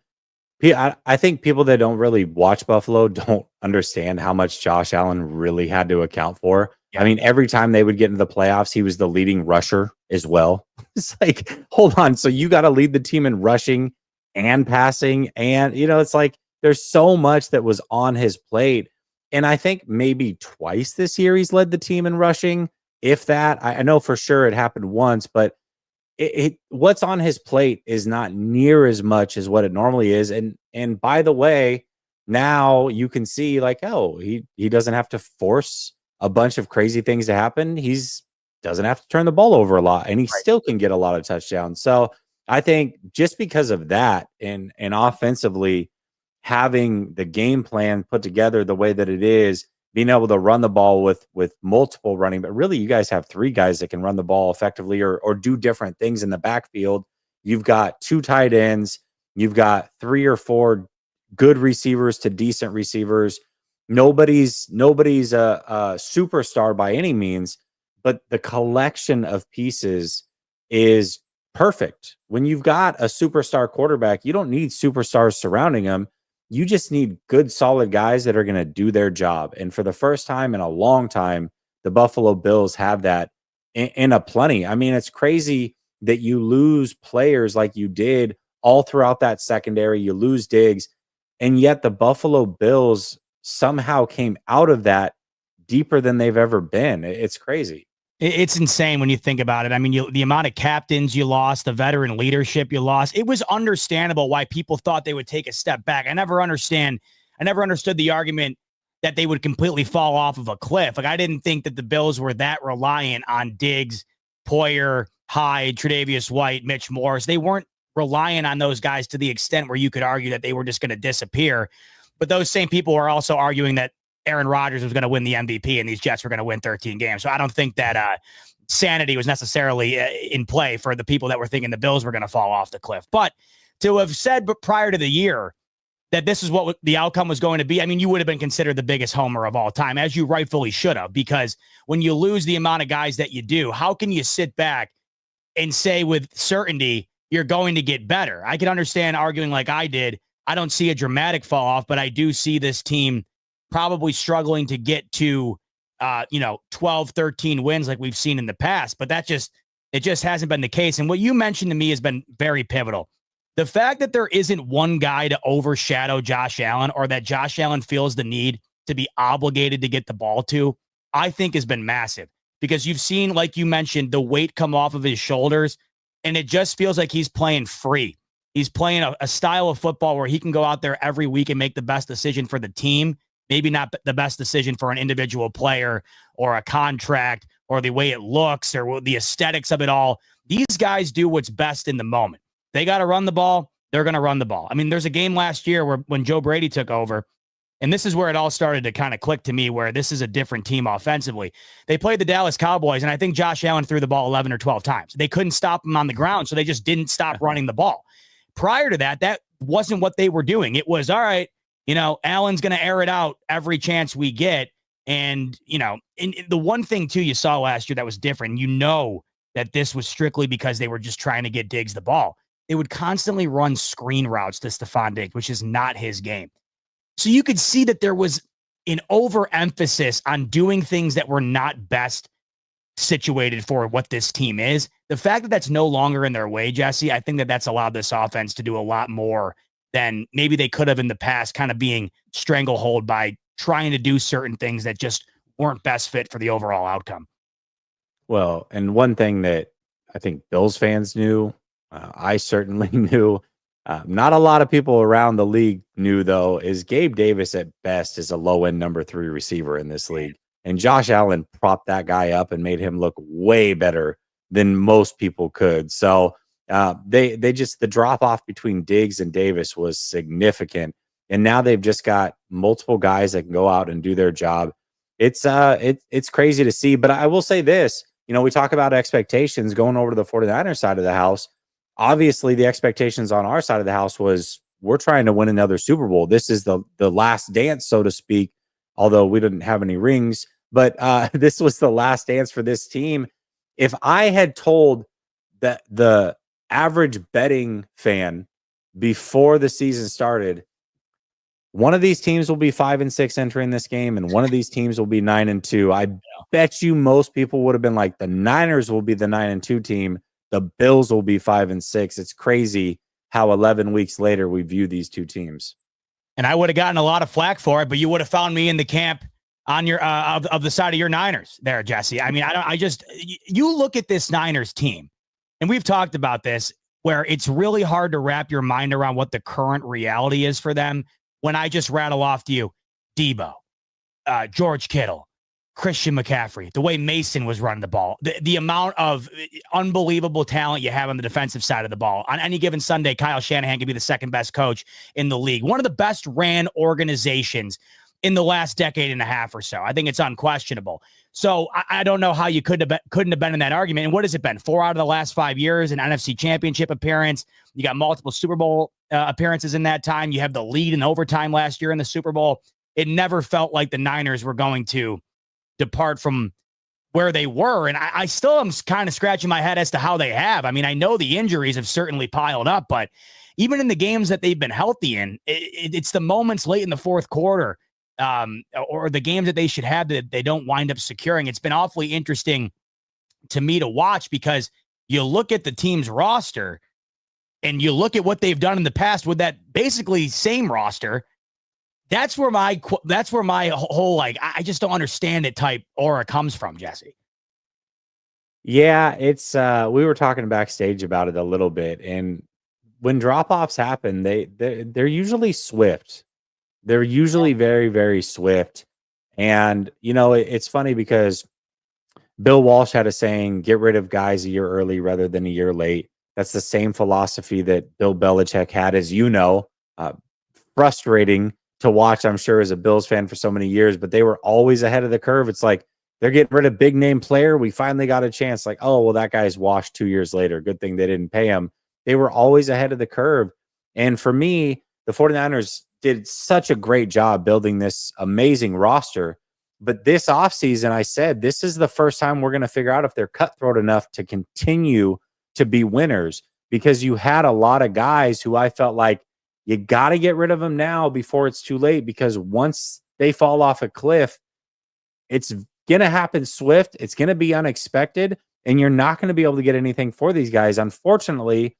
A: I think people that don't really watch Buffalo don't understand how much Josh Allen really had to account for.
B: Yeah.
A: I mean, every time they would get into the playoffs, he was the leading rusher as well. It's like, hold on. So you got to lead the team in rushing and passing. And, it's like there's so much that was on his plate. And I think maybe twice this year he's led the team in rushing. If that, I know for sure it happened once, but what's on his plate is not near as much as what it normally is. And by the way, now you can see like, oh, he doesn't have to force a bunch of crazy things to happen. He's doesn't have to turn the ball over a lot, and he still can get a lot of touchdowns. So I think just because of that, and offensively having the game plan put together the way that it is, being able to run the ball with multiple running, but really you guys have three guys that can run the ball effectively or do different things in the backfield. You've got two tight ends. You've got three or four good receivers to decent receivers. Nobody's a superstar by any means, but the collection of pieces is perfect. When you've got a superstar quarterback, you don't need superstars surrounding him. You just need good, solid guys that are going to do their job. And for the first time in a long time, the Buffalo Bills have that in a plenty. I mean, it's crazy that you lose players like you did all throughout that secondary. You lose Diggs, and yet the Buffalo Bills somehow came out of that deeper than they've ever been. It's crazy.
B: It's insane when you think about it. I mean, the amount of captains you lost, the veteran leadership you lost, it was understandable why people thought they would take a step back. I never understood the argument that they would completely fall off of a cliff. Like, I didn't think that the Bills were that reliant on Diggs, Poyer, Hyde, Tre'Davious White, Mitch Morse. They weren't relying on those guys to the extent where you could argue that they were just going to disappear. But those same people were also arguing that Aaron Rodgers was going to win the MVP and these Jets were going to win 13 games. So I don't think that sanity was necessarily in play for the people that were thinking the Bills were going to fall off the cliff. But to have said prior to the year that this is what the outcome was going to be, I mean, you would have been considered the biggest homer of all time, as you rightfully should have, because when you lose the amount of guys that you do, how can you sit back and say with certainty you're going to get better? I can understand arguing like I did. I don't see a dramatic fall off, but I do see this team probably struggling to get to, 12, 13 wins like we've seen in the past. But it just hasn't been the case. And what you mentioned to me has been very pivotal. The fact that there isn't one guy to overshadow Josh Allen, or that Josh Allen feels the need to be obligated to get the ball to, I think has been massive, because you've seen, like you mentioned, the weight come off of his shoulders, and it just feels like he's playing free. He's playing a style of football where he can go out there every week and make the best decision for the team. Maybe not the best decision for an individual player or a contract or the way it looks or the aesthetics of it all. These guys do what's best in the moment. They got to run the ball. They're going to run the ball. I mean, there's a game last year when Joe Brady took over, and this is where it all started to kind of click to me, where this is a different team offensively. They played the Dallas Cowboys, and I think Josh Allen threw the ball 11 or 12 times. They couldn't stop him on the ground, so they just didn't stop running the ball. Prior to that, that wasn't what they were doing. It was, all right, Allen's going to air it out every chance we get. And, and the one thing, too, you saw last year that was different, that this was strictly because they were just trying to get Diggs the ball. They would constantly run screen routes to Stephon Diggs, which is not his game. So you could see that there was an overemphasis on doing things that were not best situated for what this team is. The fact that that's no longer in their way, Jesse, I think that that's allowed this offense to do a lot more than maybe they could have in the past, kind of being stranglehold by trying to do certain things that just weren't best fit for the overall outcome.
A: Well, and one thing that I think Bills fans knew, I certainly knew, Not a lot of people around the league knew, though, is Gabe Davis at best is a low-end number 3 receiver in this league. And Josh Allen propped that guy up and made him look way better than most people could. So they just the drop off between Diggs and Davis was significant. And now they've just got multiple guys that can go out and do their job. It's crazy to see. But I will say this, we talk about expectations going over to the 49ers side of the house. Obviously, the expectations on our side of the house was we're trying to win another Super Bowl. This is the last dance, so to speak, although we didn't have any rings. But this was the last dance for this team. If I had told that the average betting fan before the season started, one of these teams will be 5-6 entering this game, and one of these teams will be 9-2. I bet you most people would have been like, the Niners will be the 9-2 team. The Bills will be 5-6. It's crazy how 11 weeks later we view these two teams.
B: And I would have gotten a lot of flack for it, but you would have found me in the camp on your of the side of your Niners there, Jesse. I mean, you look at this Niners team, and we've talked about this, where it's really hard to wrap your mind around what the current reality is for them. When I just rattle off to you, Debo, George Kittle, Christian McCaffrey, the way Mason was running the ball, the amount of unbelievable talent you have on the defensive side of the ball. On any given Sunday, Kyle Shanahan could be the second best coach in the league. One of the best ran organizations in the last decade and a half or so. I think it's unquestionable. So I don't know how you couldn't have been in that argument. And what has it been? 4 out of the last 5 years, an NFC championship appearance. You got multiple Super Bowl appearances in that time. You have the lead in overtime last year in the Super Bowl. It never felt like the Niners were going to depart from where they were. And I still am kind of scratching my head as to how they have. I mean, I know the injuries have certainly piled up, but even in the games that they've been healthy in, it's the moments late in the fourth quarter or the games that they should have that they don't wind up securing. It's been awfully interesting to me to watch, because you look at the team's roster and you look at what they've done in the past with that basically same roster. That's where my whole, like, I just don't understand it type aura comes from, Jesse.
A: Yeah, it's we were talking backstage about it a little bit, and when drop-offs happen, they're usually swift. They're usually very, very swift. And it's funny because Bill Walsh had a saying, get rid of guys a year early rather than a year late. That's the same philosophy that Bill Belichick had, as frustrating to watch, I'm sure, as a Bills fan for so many years, but they were always ahead of the curve. It's like, they're getting rid of big name player. We finally got a chance. Like, oh, well, that guy's washed 2 years later. Good thing they didn't pay him. They were always ahead of the curve. And for me, the 49ers did such a great job building this amazing roster. But this offseason, I said, this is the first time we're going to figure out if they're cutthroat enough to continue to be winners, because you had a lot of guys who I felt like you got to get rid of them now before it's too late, because once they fall off a cliff, it's going to happen swift. It's going to be unexpected, and you're not going to be able to get anything for these guys. Unfortunately,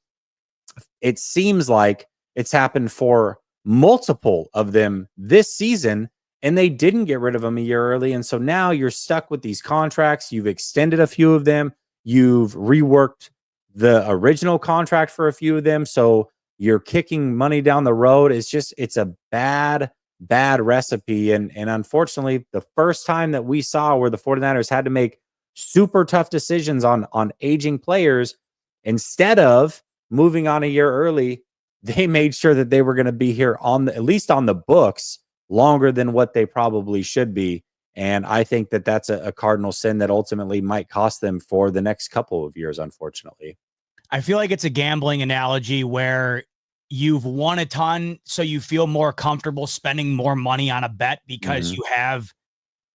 A: it seems like it's happened for multiple of them this season, and they didn't get rid of them a year early. And so now you're stuck with these contracts. You've extended a few of them. You've reworked the original contract for a few of them. So you're kicking money down the road. It's a bad recipe. And unfortunately, the first time that we saw where the 49ers had to make super tough decisions on aging players, instead of moving on a year early, they made sure that they were going to be here at least on the books longer than what they probably should be. And I think that that's a cardinal sin that ultimately might cost them for the next couple of years, unfortunately.
B: I feel like it's a gambling analogy where you've won a ton, so you feel more comfortable spending more money on a bet because you have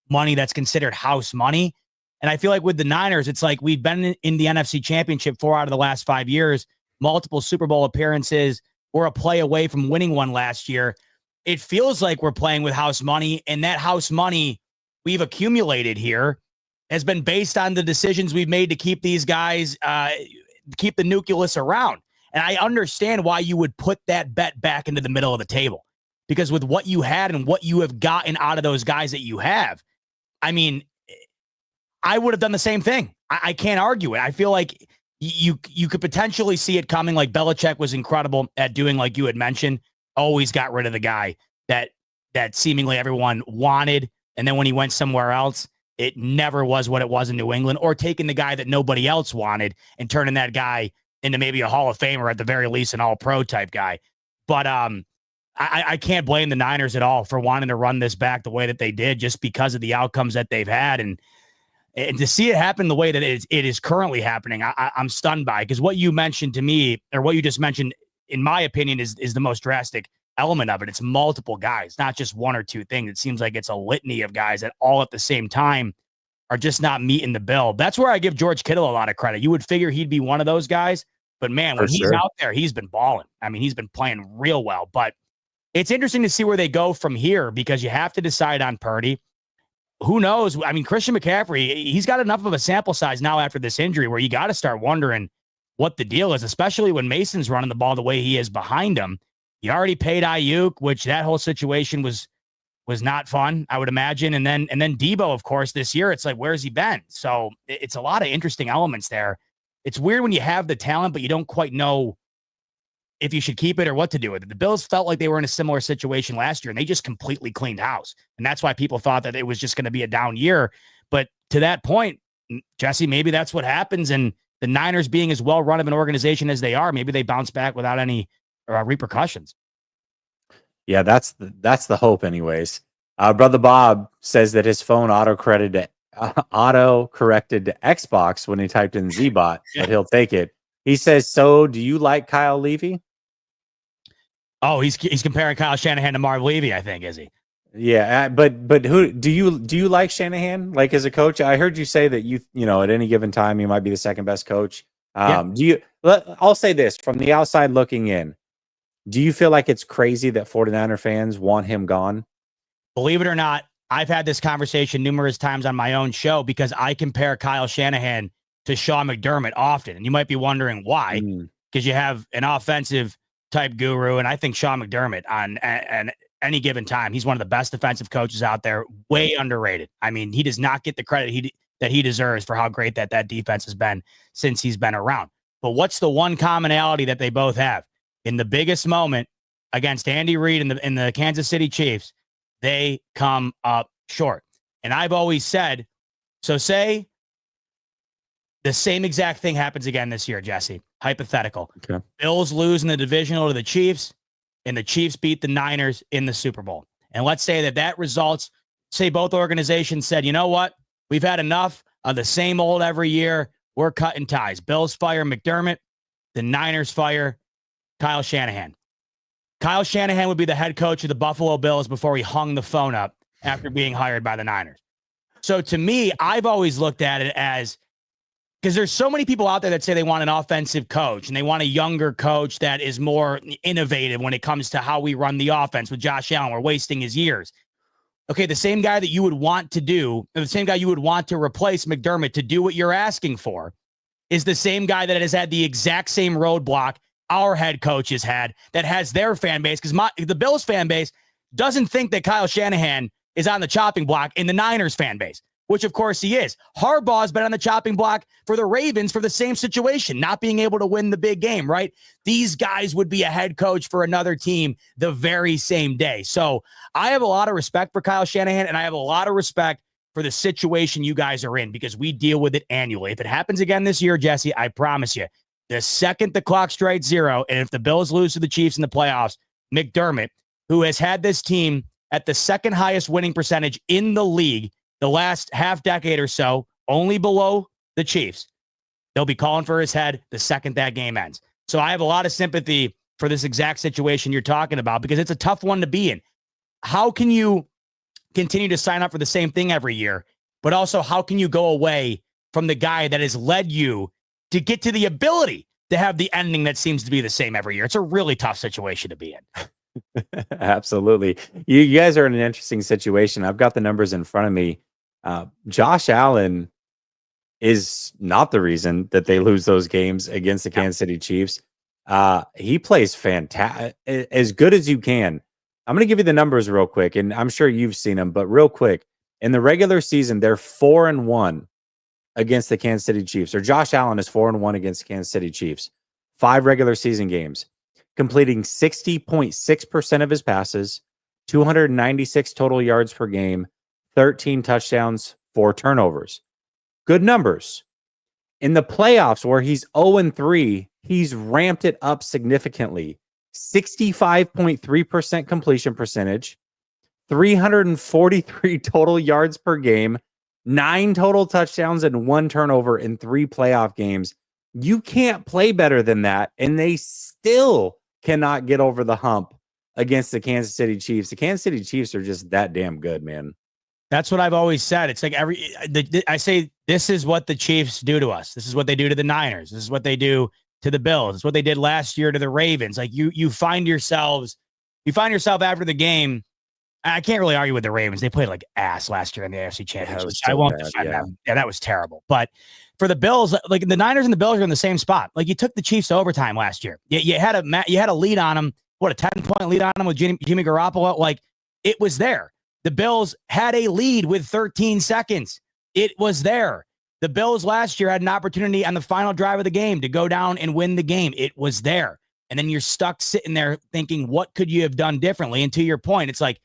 B: money that's considered house money. And I feel like with the Niners, it's like we've been in the NFC Championship 4 out of the last 5 years, multiple Super Bowl appearances. We're a play away from winning one last year. It feels like we're playing with house money, and that house money we've accumulated here has been based on the decisions we've made to keep these guys, keep the nucleus around. And I understand why you would put that bet back into the middle of the table, because with what you had and what you have gotten out of those guys that you have, I mean, I would have done the same thing. I can't argue it. I feel like you could potentially see it coming. Like Belichick was incredible at doing, like you had mentioned, always got rid of the guy that seemingly everyone wanted. And then when he went somewhere else, it never was what it was in New England, or taking the guy that nobody else wanted and turning that guy into maybe a Hall of Famer, at the very least, an all-pro type guy. But I can't blame the Niners at all for wanting to run this back the way that they did, just because of the outcomes that they've had. And to see it happen the way that it is currently happening, I'm stunned by, because what you mentioned to me, or what you just mentioned, in my opinion, is the most drastic element of it. It's multiple guys, not just one or two things. It seems like it's a litany of guys that all at the same time are just not meeting the bill. That's where I give George Kittle a lot of credit. You would figure he'd be one of those guys, but man, when he's out there, he's been balling. I mean, he's been playing real well. But it's interesting to see where they go from here, because you have to decide on Purdy. Who knows? I mean, Christian McCaffrey, he's got enough of a sample size now after this injury where you got to start wondering what the deal is, especially when Mason's running the ball the way he is behind him. You already paid Ayuk, which that whole situation was not fun, I would imagine. And then Debo, of course, this year, it's like, where's he been? So it's a lot of interesting elements there. It's weird when you have the talent, but you don't quite know if you should keep it or what to do with it. The Bills felt like they were in a similar situation last year, and they just completely cleaned house. And that's why people thought that it was just going to be a down year. But to that point, Jesse, maybe that's what happens. And the Niners, being as well run of an organization as they are, maybe they bounce back without any repercussions.
A: Yeah, that's the hope anyways. Brother Bob says that his phone auto-corrected to Xbox when he typed in Zbot, but he'll take it. He says, so do you like Kyle Levy?
B: Oh, he's comparing Kyle Shanahan to Marv Levy, I think, is he?
A: Yeah, but who do you like Shanahan, like, as a coach? I heard you say that you know at any given time you might be the second best coach. I'll say this from the outside looking in. Do you feel like it's crazy that 49er fans want him gone?
B: Believe it or not, I've had this conversation numerous times on my own show, because I compare Kyle Shanahan to Sean McDermott often. And you might be wondering why, because you have an offensive type guru. And I think Sean McDermott on any given time, he's one of the best defensive coaches out there, way underrated. I mean, he does not get the credit that he deserves for how great that defense has been since he's been around. But what's the one commonality that they both have? In the biggest moment against Andy Reid in the Kansas City Chiefs, they come up short. And I've always said, so say the same exact thing happens again this year, Jesse. Hypothetical. Okay. Bills lose in the divisional to the Chiefs, and the Chiefs beat the Niners in the Super Bowl. And let's say that results, say both organizations said, you know what? We've had enough of the same old every year. We're cutting ties. Bills fire McDermott. The Niners fire Kyle Shanahan. Kyle Shanahan would be the head coach of the Buffalo Bills before he hung the phone up after being hired by the Niners. So to me, I've always looked at it as, because there's so many people out there that say they want an offensive coach and they want a younger coach that is more innovative when it comes to how we run the offense with Josh Allen. We're wasting his years. Okay, the same guy that you would want to do, the same guy you would want to replace McDermott to do what you're asking for, is the same guy that has had the exact same roadblock our head coach has had, that has their fan base, because the Bills fan base doesn't think that Kyle Shanahan is on the chopping block in the Niners fan base, which of course he is. Harbaugh's been on the chopping block for the Ravens for the same situation, not being able to win the big game, right? These guys would be a head coach for another team the very same day. So I have a lot of respect for Kyle Shanahan, and I have a lot of respect for the situation you guys are in, because we deal with it annually. If it happens again this year, Jesse, I promise you, the second the clock strikes zero, and if the Bills lose to the Chiefs in the playoffs, McDermott, who has had this team at the second highest winning percentage in the league the last half decade or so, only below the Chiefs, they'll be calling for his head the second that game ends. So I have a lot of sympathy for this exact situation you're talking about, because it's a tough one to be in. How can you continue to sign up for the same thing every year, but also how can you go away from the guy that has led you to get to the ability to have the ending that seems to be the same every year? It's a really tough situation to be in.
A: Absolutely. You guys are in an interesting situation. I've got the numbers in front of me. Josh Allen is not the reason that they lose those games against the Kansas City Chiefs. He plays fantastic, as good as you can. I'm going to give you the numbers real quick, and I'm sure you've seen them, but real quick. In the regular season, they're 4-1 against the Kansas City Chiefs, or Josh Allen is 4-1 against the Kansas City Chiefs. 5 regular season games, completing 60.6% of his passes, 296 total yards per game, 13 touchdowns, 4 turnovers. Good numbers. In the playoffs, where he's 0-3, he's ramped it up significantly. 65.3% completion percentage, 343 total yards per game, 9 total touchdowns, and 1 turnover in 3 playoff games. You can't play better than that, and they still cannot get over the hump against the Kansas City Chiefs. The Kansas City Chiefs are just that damn good, man.
B: That's what I've always said. It's like I say, this is what the Chiefs do to us. This is what they do to the Niners. This is what they do to the Bills. It's what they did last year to the Ravens. Like you find yourself after the game. I can't really argue with the Ravens. They played like ass last year in the AFC Championship.
A: So
B: I won't
A: bad,
B: defend them. Yeah, that was terrible. But for the Bills, like the Niners and the Bills are in the same spot. Like you took the Chiefs to overtime last year. You had a lead on them. What, a 10-point lead on them with Jimmy Garoppolo? Like it was there. The Bills had a lead with 13 seconds. It was there. The Bills last year had an opportunity on the final drive of the game to go down and win the game. It was there. And then you're stuck sitting there thinking, what could you have done differently? And to your point, it's like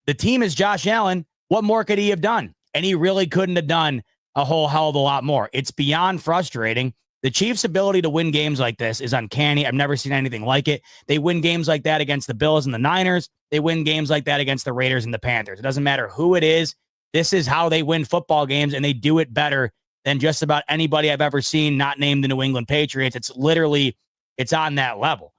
B: the team is Josh Allen. What more could he have done? And he really couldn't have done a whole hell of a lot more. It's beyond frustrating. The Chiefs' ability to win games like this is uncanny. I've never seen anything like it. They win games like that against the Bills and the Niners. They win games like that against the Raiders and the Panthers. It doesn't matter who it is. This is how they win football games, and they do it better than just about anybody I've ever seen, not named the New England Patriots. It's on that level.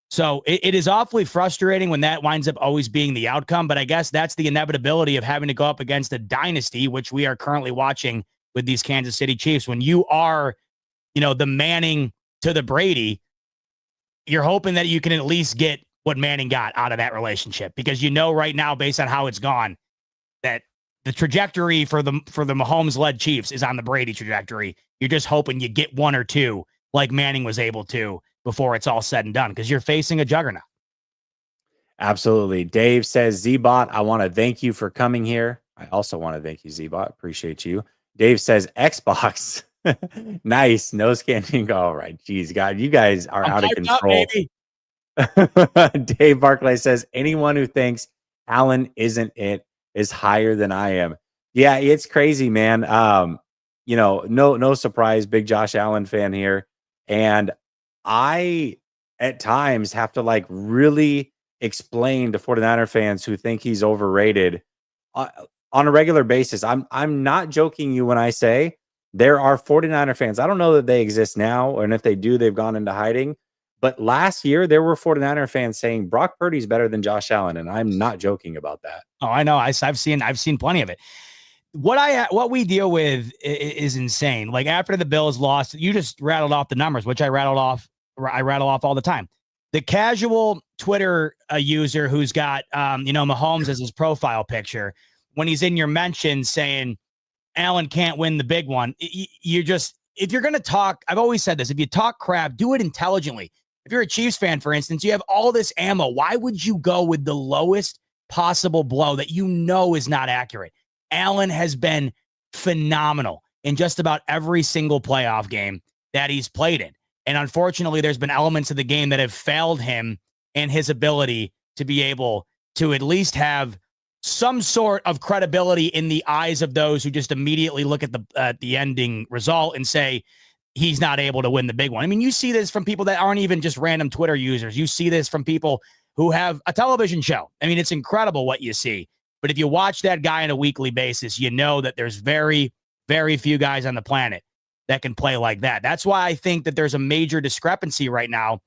B: So it is awfully frustrating when that winds up always being the outcome, but I guess that's the inevitability of having to go up against a dynasty, which we are currently watching with these Kansas City Chiefs. When you are, the Manning to the Brady, you're hoping that you can at least get what Manning got out of that relationship, because right now, based on how it's gone, that the trajectory for the Mahomes-led Chiefs is on the Brady trajectory. You're just hoping you get 1 or 2 like Manning was able to before it's all said and done, because you're facing a juggernaut.
A: Absolutely. Dave says, Z-Bot, I want to thank you for coming here. I also want to thank you, Z-Bot. Appreciate you. Dave says, Xbox. Nice. No scanning. All right. Geez, God, you guys are out of control. Dave Barclay says, anyone who thinks Allen isn't it is higher than I am. Yeah, it's crazy, man. No surprise. Big Josh Allen fan here. And I, at times, have to really explain to 49er fans who think he's overrated on a regular basis. I'm not joking you when I say there are 49er fans. I don't know that they exist now, and if they do, they've gone into hiding. But last year, there were 49er fans saying Brock Purdy's better than Josh Allen, and I'm not joking about that.
B: Oh, I know. I've seen plenty of it. What we deal with is insane. Like after the Bills lost, you just rattled off the numbers, which I rattle off all the time. The casual Twitter user who's got Mahomes as his profile picture, when he's in your mentions saying Allen can't win the big one, you're just, if you're going to talk, I've always said this, if you talk crap, do it intelligently. If you're a Chiefs fan, for instance, you have all this ammo. Why would you go with the lowest possible blow that is not accurate? Allen has been phenomenal in just about every single playoff game that he's played in. And unfortunately, there's been elements of the game that have failed him and his ability to be able to at least have some sort of credibility in the eyes of those who just immediately look at the ending result and say he's not able to win the big one. I mean, you see this from people that aren't even just random Twitter users. You see this from people who have a television show. I mean, it's incredible what you see. But if you watch that guy on a weekly basis, you know that there's very, very few guys on the planet that can play like that. That's why I think that there's a major discrepancy right now,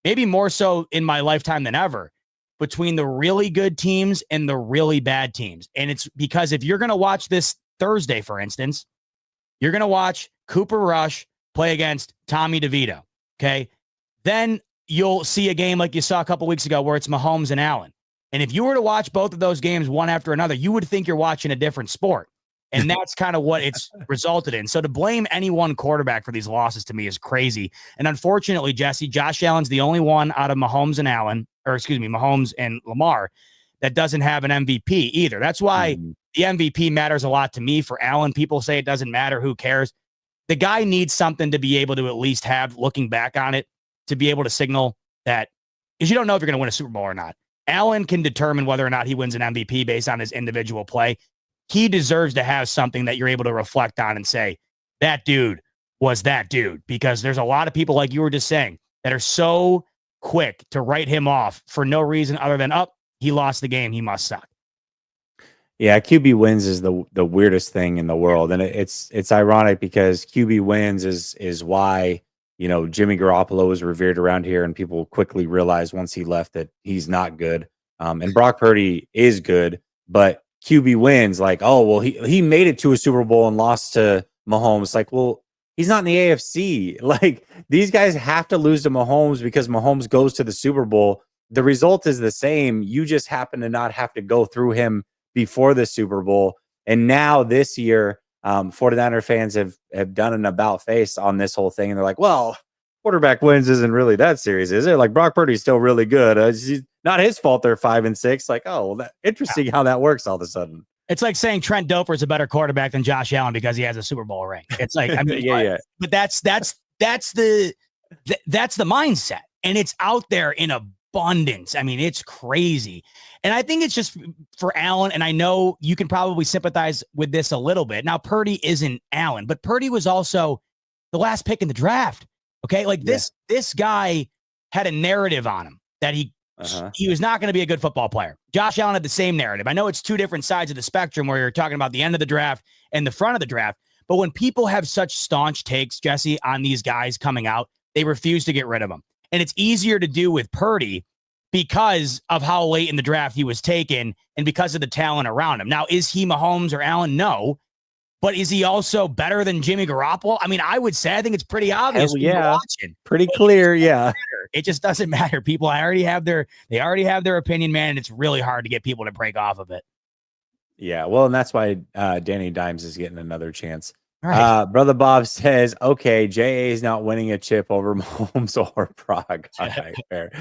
B: maybe more so in my lifetime than ever, between the really good teams and the really bad teams. And it's because if you're going to watch this Thursday, for instance, you're going to watch Cooper Rush play against Tommy DeVito, okay? Then you'll see a game like you saw a couple weeks ago where it's Mahomes and Allen. And if you were to watch both of those games one after another, you would think you're watching a different sport. And that's kind of what it's resulted in. So to blame any one quarterback for these losses to me is crazy. And unfortunately, Jesse, Josh Allen's the only one out of Mahomes and Lamar that doesn't have an MVP either. That's why The MVP matters a lot to me. For Allen, people say it doesn't matter. Who cares? The guy needs something to be able to at least have, looking back on it, to be able to signal that, because you don't know if you're going to win a Super Bowl or not. Allen can determine whether or not he wins an MVP based on his individual play. He deserves to have something that you're able to reflect on and say, that dude was that dude, because there's a lot of people, like you were just saying, that are so quick to write him off for no reason other than, oh, he lost the game, he must suck.
A: Yeah, QB wins is the weirdest thing in the world, and it's ironic because QB wins is why Jimmy Garoppolo was revered around here, and people quickly realized once he left that he's not good. And Brock Purdy is good, but QB wins, like, oh well, he made it to a Super Bowl and lost to Mahomes. Like, well, he's not in the AFC. Like, these guys have to lose to Mahomes because Mahomes goes to the Super Bowl. The result is the same. You just happen to not have to go through him before the Super Bowl. And now this year, 49er fans have done an about face on this whole thing. And they're like, well, quarterback wins isn't really that serious, is it? Like, Brock Purdy's still really good. It's not his fault they're 5-6. Like, oh, well, interesting how that works all of a sudden.
B: It's like saying Trent Dilfer is a better quarterback than Josh Allen because he has a Super Bowl ring. It's like, I mean,
A: yeah.
B: But that's the mindset, and it's out there in abundance. I mean, it's crazy. And I think it's just for Allen, and I know you can probably sympathize with this a little bit. Now, Purdy isn't Allen, but Purdy was also the last pick in the draft. Okay. Like this guy had a narrative on him that he was not going to be a good football player. Josh Allen had the same narrative. I know it's two different sides of the spectrum where you're talking about the end of the draft and the front of the draft. But when people have such staunch takes, Jesse, on these guys coming out, they refuse to get rid of them. And it's easier to do with Purdy because of how late in the draft he was taken and because of the talent around him. Now, is he Mahomes or Allen? No. But is he also better than Jimmy Garoppolo? I mean, I would say I think it's pretty obvious.
A: Yeah, pretty clear. Yeah,
B: it just doesn't matter. People already have their opinion, man, and it's really hard to get people to break off of it.
A: Yeah, well, and that's why Danny Dimes is getting another chance.
B: Right.
A: Brother Bob says, okay, JA is not winning a chip over Mahomes or Prague. All right, fair.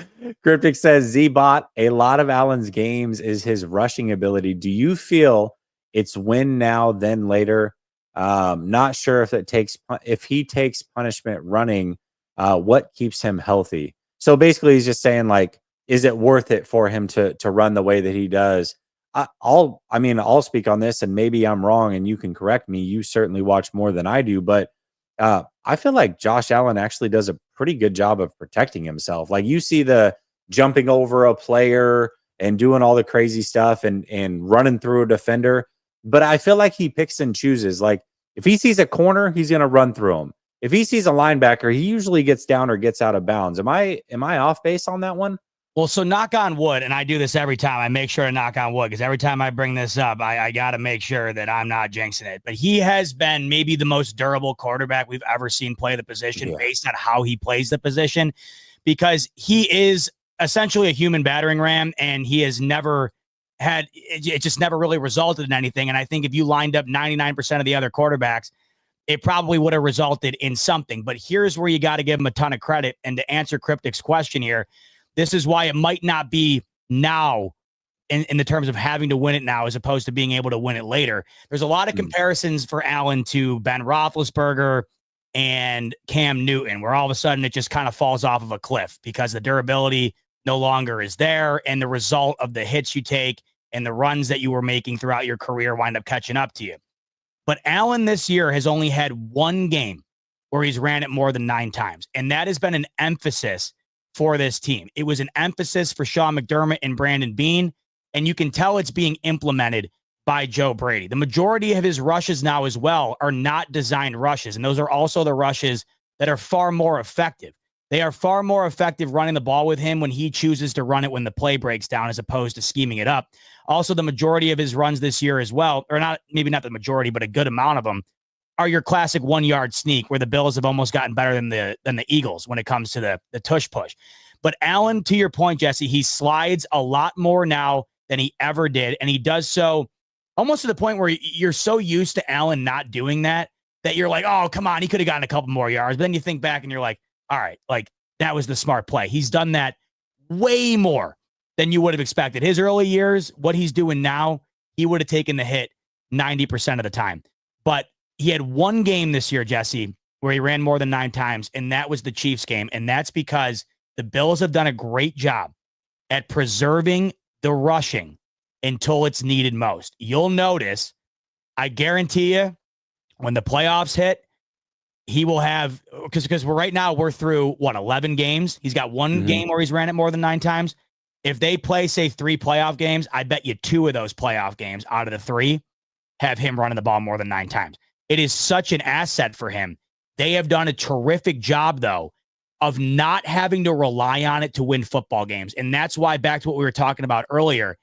A: Cryptic says, Z-Bot, a lot of Allen's games is his rushing ability. Do you feel it's win now, then later? Not sure if he takes punishment running, what keeps him healthy? So basically he's just saying, like, is it worth it for him to run the way that he does? I'll speak on this, and maybe I'm wrong and you can correct me. You certainly watch more than I do, but I feel like Josh Allen actually does a pretty good job of protecting himself. Like, you see the jumping over a player and doing all the crazy stuff and running through a defender. But I feel like he picks and chooses. Like, if he sees a corner, he's going to run through him. If he sees a linebacker, he usually gets down or gets out of bounds. Am I off base on that one?
B: Well, so knock on wood, and I do this every time. I make sure to knock on wood because every time I bring this up, I got to make sure that I'm not jinxing it. But he has been maybe the most durable quarterback we've ever seen play the position based on how he plays the position, because he is essentially a human battering ram, and he has never had it just never really resulted in anything. And I think if you lined up 99% of the other quarterbacks, it probably would have resulted in something. But here's where you got to give him a ton of credit. And to answer Cryptic's question here, this is why it might not be now in the terms of having to win it now as opposed to being able to win it later. There's a lot of comparisons for Allen to Ben Roethlisberger and Cam Newton, where all of a sudden it just kind of falls off of a cliff because the durability no longer is there, and the result of the hits you take and the runs that you were making throughout your career wind up catching up to you. But Allen this year has only had one game where he's ran it more than 9 times, and that has been an emphasis for this team. It was an emphasis for Sean McDermott and Brandon Beane, and you can tell it's being implemented by Joe Brady. The majority of his rushes now as well are not designed rushes, and those are also the rushes that are far more effective. They are far more effective running the ball with him when he chooses to run it when the play breaks down as opposed to scheming it up. Also, the majority of his runs this year as well, or not, maybe not the majority, but a good amount of them, are your classic 1-yard sneak where the Bills have almost gotten better than the Eagles when it comes to the tush push. But Allen, to your point, Jesse, he slides a lot more now than he ever did. And he does so almost to the point where you're so used to Allen not doing that you're like, oh, come on, he could have gotten a couple more yards. But then you think back and you're like, all right, like, that was the smart play. He's done that way more than you would have expected. His early years, what he's doing now, he would have taken the hit 90% of the time. But he had one game this year, Jesse, where he ran more than 9 times, and that was the Chiefs game. And that's because the Bills have done a great job at preserving the rushing until it's needed most. You'll notice, I guarantee you, when the playoffs hit, he will have, because right now we're through 11 games. He's got one game where he's ran it more than 9 times. If they play, say, 3 playoff games, I bet you 2 of those playoff games out of the 3 have him running the ball more than 9 times. It is such an asset for him. They have done a terrific job, though, of not having to rely on it to win football games. And that's why, back to what we were talking about earlier,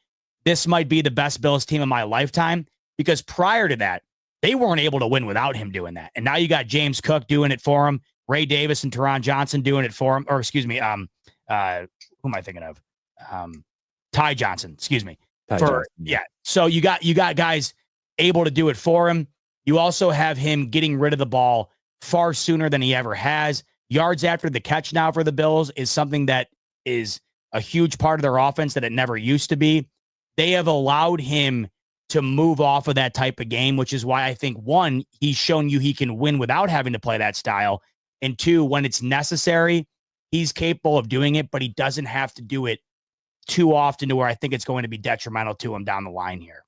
B: this might be the best Bills team of my lifetime, because prior to that, they weren't able to win without him doing that. And now you got James Cook doing it for him, Ray Davis and Teron Johnson doing it for him, or excuse me, who am I thinking of? Ty Johnson, excuse me. Yeah. So you got guys able to do it for him. You also have him getting rid of the ball far sooner than he ever has. Yards after the catch now for the Bills is something that is a huge part of their offense that it never used to be. They have allowed him to move off of that type of game, which is why I think, 1, he's shown you he can win without having to play that style. And 2, when it's necessary, he's capable of doing it, but he doesn't have to do it too often to where I think it's going to be detrimental to him down the line here.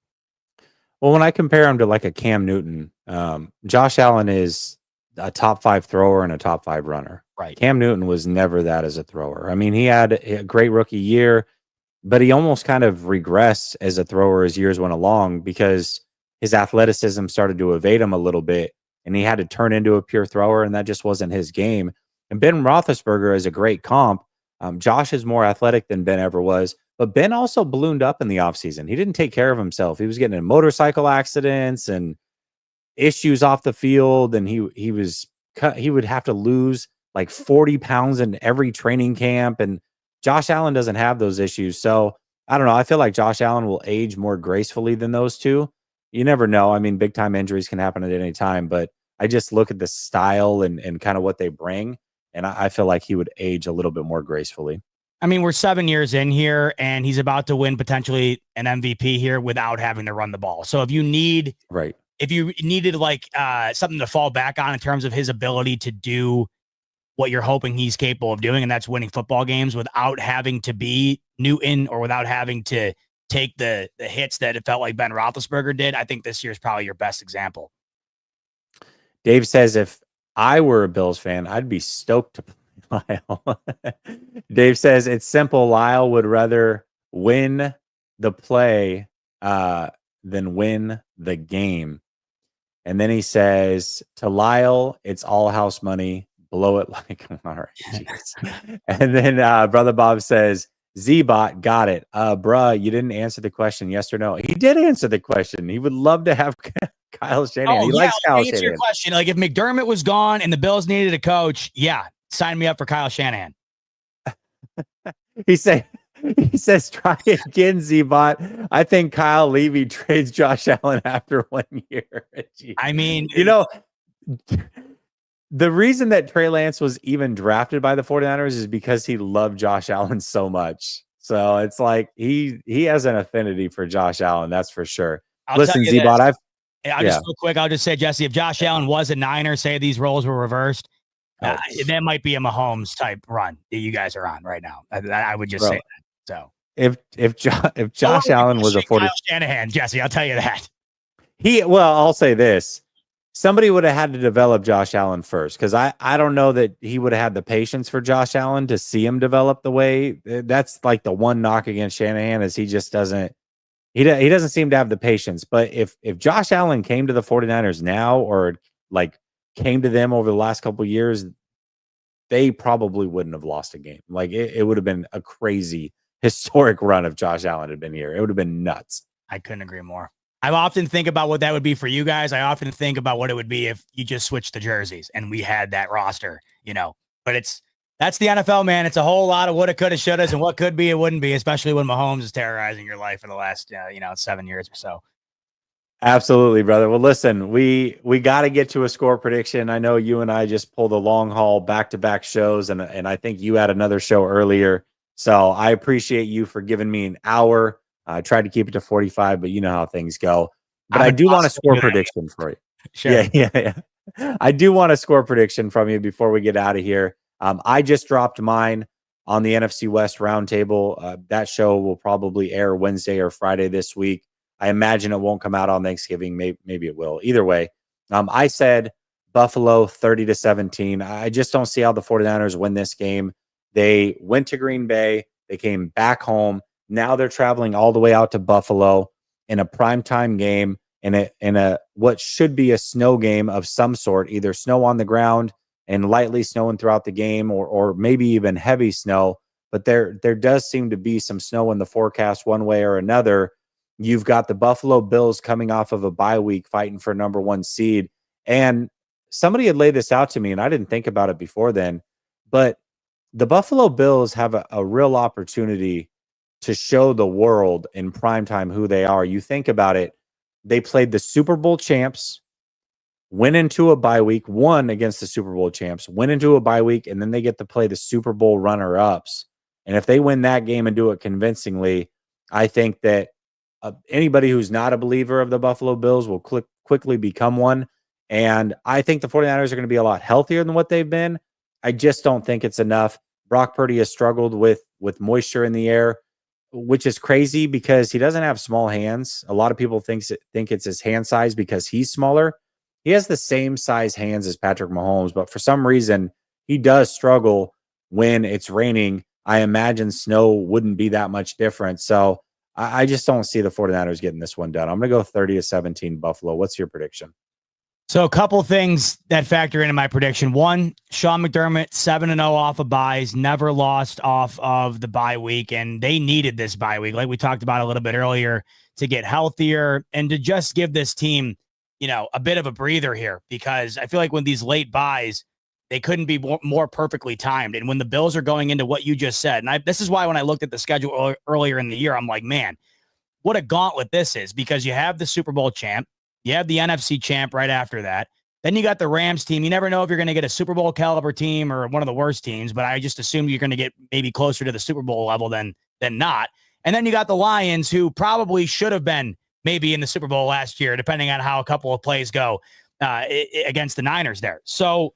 A: Well, when I compare him to like a Cam Newton, Josh Allen is a top 5 thrower and a top 5 runner.
B: Right.
A: Cam Newton was never that as a thrower. I mean, he had a great rookie year, but he almost kind of regressed as a thrower as years went along because his athleticism started to evade him a little bit, and he had to turn into a pure thrower, and that just wasn't his game. And Ben Roethlisberger is a great comp. Josh is more athletic than Ben ever was, but Ben also ballooned up in the offseason. He didn't take care of himself. He was getting in motorcycle accidents and issues off the field, and he would have to lose like 40 pounds in every training camp, and Josh Allen doesn't have those issues. So I don't know. I feel like Josh Allen will age more gracefully than those two. You never know. I mean, big time injuries can happen at any time, but I just look at the style and kind of what they bring, and I feel like he would age a little bit more gracefully.
B: I mean, we're 7 years in here, and he's about to win potentially an MVP here without having to run the ball. So if you need,
A: right,
B: if you needed like something to fall back on in terms of his ability to do what you're hoping he's capable of doing, and that's winning football games without having to be Newton or without having to take the hits that it felt like Ben Roethlisberger did, I think this year is probably your best example.
A: Dave says, if I were a Bills fan, I'd be stoked to play Lyle. Dave says, it's simple. Lyle would rather win the play than win the game. And then he says, to Lyle, it's all house money. Blow it like, all right, geez. And then Brother Bob says, Z-Bot, got it. Bruh, you didn't answer the question, yes or no. He did answer the question. He would love to have Kyle Shanahan. He likes Kyle Shanahan.
B: Your question. Like, if McDermott was gone and the Bills needed a coach, yeah, sign me up for Kyle Shanahan.
A: He says, try again, Z-Bot. I think Kyle Levy trades Josh Allen after 1 year. Jeez.
B: I mean,
A: you know, the reason that Trey Lance was even drafted by the 49ers is because he loved Josh Allen so much. So it's like he has an affinity for Josh Allen, that's for sure. Listen, Z-Bot,
B: just real quick, I'll just say, Jesse, if Josh Allen was a Niner, say these roles were reversed, that might be a Mahomes type run that you guys are on right now. I would just say that. So
A: if Josh Allen was a 40
B: Shanahan, Jesse, I'll tell you that.
A: I'll say this. Somebody would have had to develop Josh Allen first, because I don't know that he would have had the patience for Josh Allen to see him develop the way. That's like the one knock against Shanahan, is he just doesn't he doesn't seem to have the patience. But if Josh Allen came to the 49ers now, or like came to them over the last couple of years, they probably wouldn't have lost a game. Like it would have been a crazy historic run if Josh Allen had been here. It would have been nuts.
B: I couldn't agree more. I often think about what that would be for you guys. I often think about what it would be if you just switched the jerseys and we had that roster, but that's the NFL, man. It's a whole lot of woulda, coulda, shouldas, and what could be and wouldn't be, especially when Mahomes is terrorizing your life for the last, 7 years or so.
A: Absolutely, brother. Well, listen, we got to get to a score prediction. I know you and I just pulled a long haul back-to-back shows, and I think you had another show earlier. So I appreciate you for giving me an hour. I tried to keep it to 45, but you know how things go. But
B: I'm
A: I
B: a
A: do want a
B: toss
A: score
B: for that.
A: prediction for you.
B: Sure.
A: Yeah. I do want a score prediction from you before we get out of here. I just dropped mine on the NFC West roundtable. That show will probably air Wednesday or Friday this week. I imagine it won't come out on Thanksgiving. Maybe it will. Either way, I said Buffalo 30-17. I just don't see how the 49ers win this game. They went to Green Bay. They came back home. Now they're traveling all the way out to Buffalo in a primetime game in a what should be a snow game of some sort, either snow on the ground and lightly snowing throughout the game, or maybe even heavy snow. But there does seem to be some snow in the forecast one way or another. You've got the Buffalo Bills coming off of a bye week fighting for number one seed. And somebody had laid this out to me, and I didn't think about it before then. But the Buffalo Bills have a real opportunity to show the world in primetime who they are. You think about it, they played the Super Bowl champs, went into a bye week, won against the Super Bowl champs, went into a bye week, and then they get to play the Super Bowl runner-ups. And if they win that game and do it convincingly, I think that anybody who's not a believer of the Buffalo Bills will quickly become one. And I think the 49ers are going to be a lot healthier than what they've been. I just don't think it's enough. Brock Purdy has struggled with moisture in the air, which is crazy because he doesn't have small hands. A lot of people think it's his hand size because he's smaller. He has the same size hands as Patrick Mahomes, but for some reason he does struggle when it's raining. I imagine snow wouldn't be that much different. So I just don't see the 49ers getting this one done. I'm going to go 30-17 Buffalo. What's your prediction?
B: So a couple things that factor into my prediction. One, Sean McDermott, 7-0 off of buys, never lost off of the bye week, and they needed this bye week, like we talked about a little bit earlier, to get healthier and to just give this team, a bit of a breather here, because I feel like when these late buys, they couldn't be more perfectly timed. And when the Bills are going into what you just said, and this is why when I looked at the schedule earlier in the year, I'm like, man, what a gauntlet this is, because you have the Super Bowl champ, you have the NFC champ right after that. Then you got the Rams team. You never know if you're going to get a Super Bowl caliber team or one of the worst teams, but I just assume you're going to get maybe closer to the Super Bowl level than not. And then you got the Lions, who probably should have been maybe in the Super Bowl last year, depending on how a couple of plays go against the Niners there. So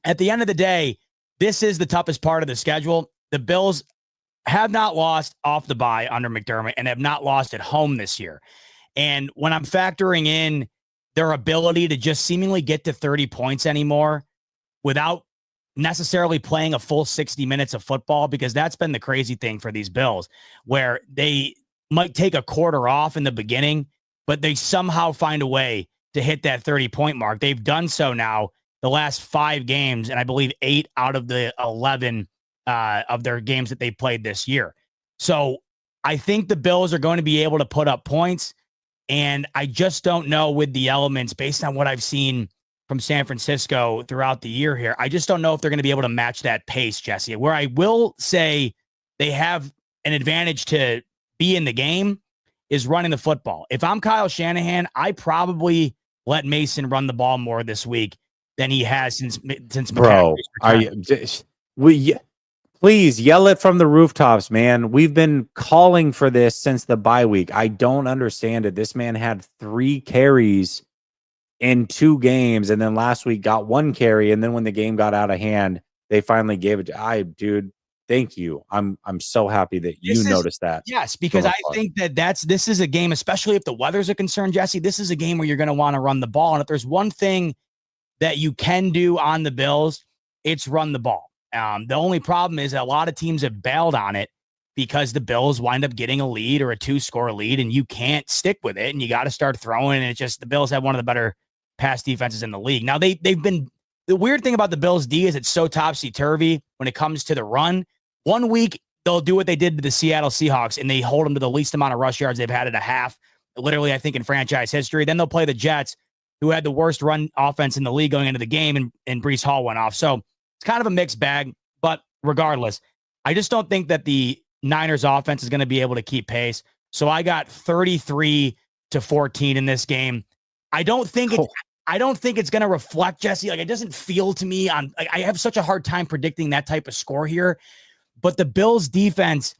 B: at the end of the day, this is the toughest part of the schedule. The Bills have not lost off the bye under McDermott and have not lost at home this year. And when I'm factoring in their ability to just seemingly get to 30 points anymore without necessarily playing a full 60 minutes of football, because that's been the crazy thing for these Bills, where they might take a quarter off in the beginning, but they somehow find a way to hit that 30-point mark. They've done so now the last 5 games, and I believe 8 out of the 11 of their games that they played this year. So I think the Bills are going to be able to put up points. And I just don't know with the elements, based on what I've seen from San Francisco throughout the year here, I just don't know if they're going to be able to match that pace, Jesse. Where I will say they have an advantage to be in the game is running the football. If I'm Kyle Shanahan, I probably let Mason run the ball more this week than he has since
A: Bro, are you please yell it from the rooftops, man. We've been calling for this since the bye week. I don't understand it. This man had 3 carries in 2 games, and then last week got 1 carry, and then when the game got out of hand, they finally gave it to dude. Thank you. I'm so happy that you noticed that.
B: Yes, because I think this is a game, especially if the weather's a concern, Jesse. This is a game where you're going to want to run the ball, and if there's one thing that you can do on the Bills, it's run the ball. The only problem is a lot of teams have bailed on it because the Bills wind up getting a lead or a 2-score lead, and you can't stick with it, and you got to start throwing. And it's just the Bills have one of the better pass defenses in the league. Now they've been, the weird thing about the Bills D is it's so topsy-turvy when it comes to the run. One week they'll do what they did to the Seattle Seahawks, and they hold them to the least amount of rush yards they've had at a half, literally I think in franchise history. Then they'll play the Jets, who had the worst run offense in the league going into the game, and Breece Hall went off. So it's kind of a mixed bag, but regardless, I just don't think that the Niners offense is going to be able to keep pace. So I got 33-14 in this game. I don't think it's going to reflect, Jesse. Like, it doesn't feel to me I have such a hard time predicting that type of score here, but the Bills defense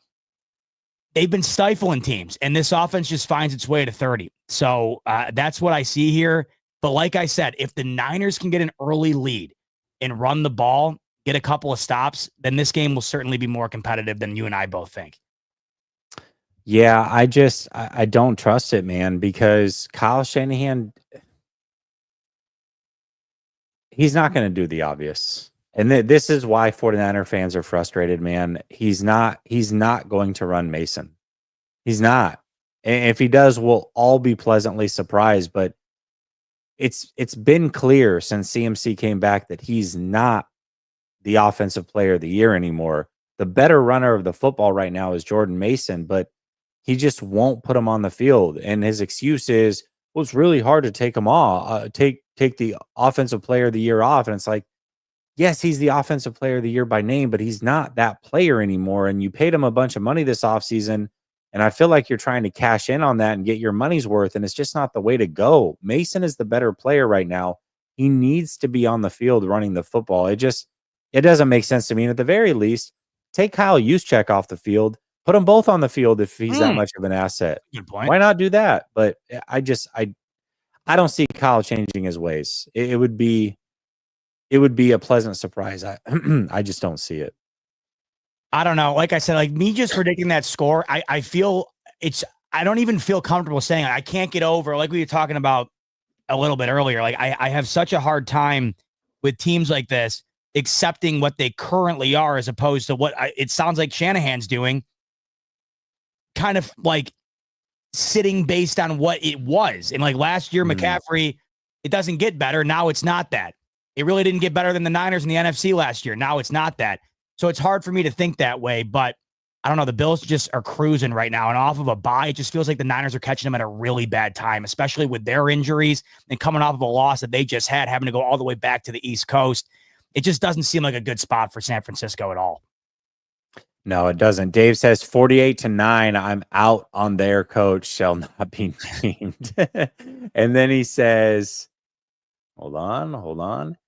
B: they've been stifling teams, and this offense just finds its way to 30. So that's what I see here. But like I said, if the Niners can get an early lead and run the ball, get a couple of stops, then this game will certainly be more competitive than you and I both think.
A: Yeah, I don't trust it, man, because Kyle Shanahan, he's not going to do the obvious. And this is why 49er fans are frustrated, man. He's not going to run Mason. He's not. And if he does, we'll all be pleasantly surprised, but it's been clear since CMC came back that he's not the offensive player of the year anymore. The better runner of the football right now is Jordan Mason, but he just won't put him on the field. And his excuse is, well, it's really hard to take him off, take the offensive player of the year off. And it's like, yes, he's the offensive player of the year by name, but he's not that player anymore. And you paid him a bunch of money this offseason. And I feel like you're trying to cash in on that and get your money's worth. And it's just not the way to go. Mason is the better player right now. He needs to be on the field running the football. It doesn't make sense to me. And at the very least, take Kyle Juszczyk off the field, put them both on the field if he's that much of an asset.
B: Good point.
A: Why not do that? But I don't see Kyle changing his ways. It would be a pleasant surprise. I just don't see it.
B: I don't know. Like I said, like me just predicting that score, I feel I don't even feel comfortable saying it. I can't get over, like we were talking about a little bit earlier. Like I have such a hard time with teams like this accepting what they currently are as opposed to what it sounds like Shanahan's doing, kind of like sitting based on what it was. And like last year, McCaffrey, it doesn't get better. Now it's not that. It really didn't get better than the Niners in the NFC last year. Now it's not that. So it's hard for me to think that way, but I don't know. The Bills just are cruising right now, and off of a bye, it just feels like the Niners are catching them at a really bad time, especially with their injuries and coming off of a loss that they just had, having to go all the way back to the East Coast. It just doesn't seem like a good spot for San Francisco at all.
A: No, it doesn't. Dave says 48-9. I'm out on their coach shall not be named. And then he says, hold on.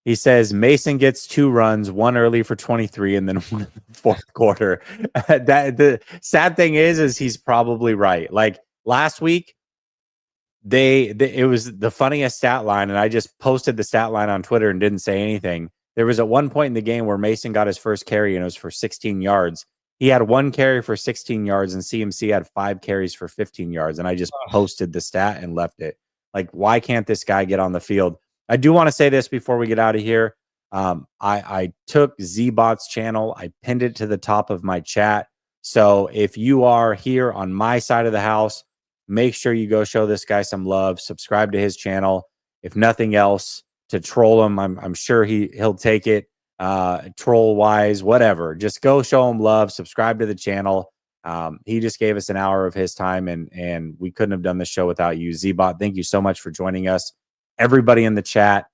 A: He says Mason gets 2 runs, one early for 23, and then one in the fourth quarter. That the sad thing is he's probably right. Like last week, it was the funniest stat line, and I just posted the stat line on Twitter and didn't say anything. There was at one point in the game where Mason got his first carry, and it was for 16 yards. He had 1 carry for 16 yards, and CMC had 5 carries for 15 yards. And I just posted the stat and left it. Like, why can't this guy get on the field? I do want to say this before we get out of here. I took Zbot's channel. I pinned it to the top of my chat. So if you are here on my side of the house, make sure you go show this guy some love. Subscribe to his channel. If nothing else, to troll him, I'm sure he'll take it. Troll wise, whatever. Just go show him love. Subscribe to the channel. He just gave us an hour of his time, and we couldn't have done the show without you. Zbot, thank you so much for joining us. Everybody in the chat,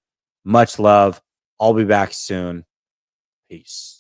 A: much love. I'll be back soon. Peace.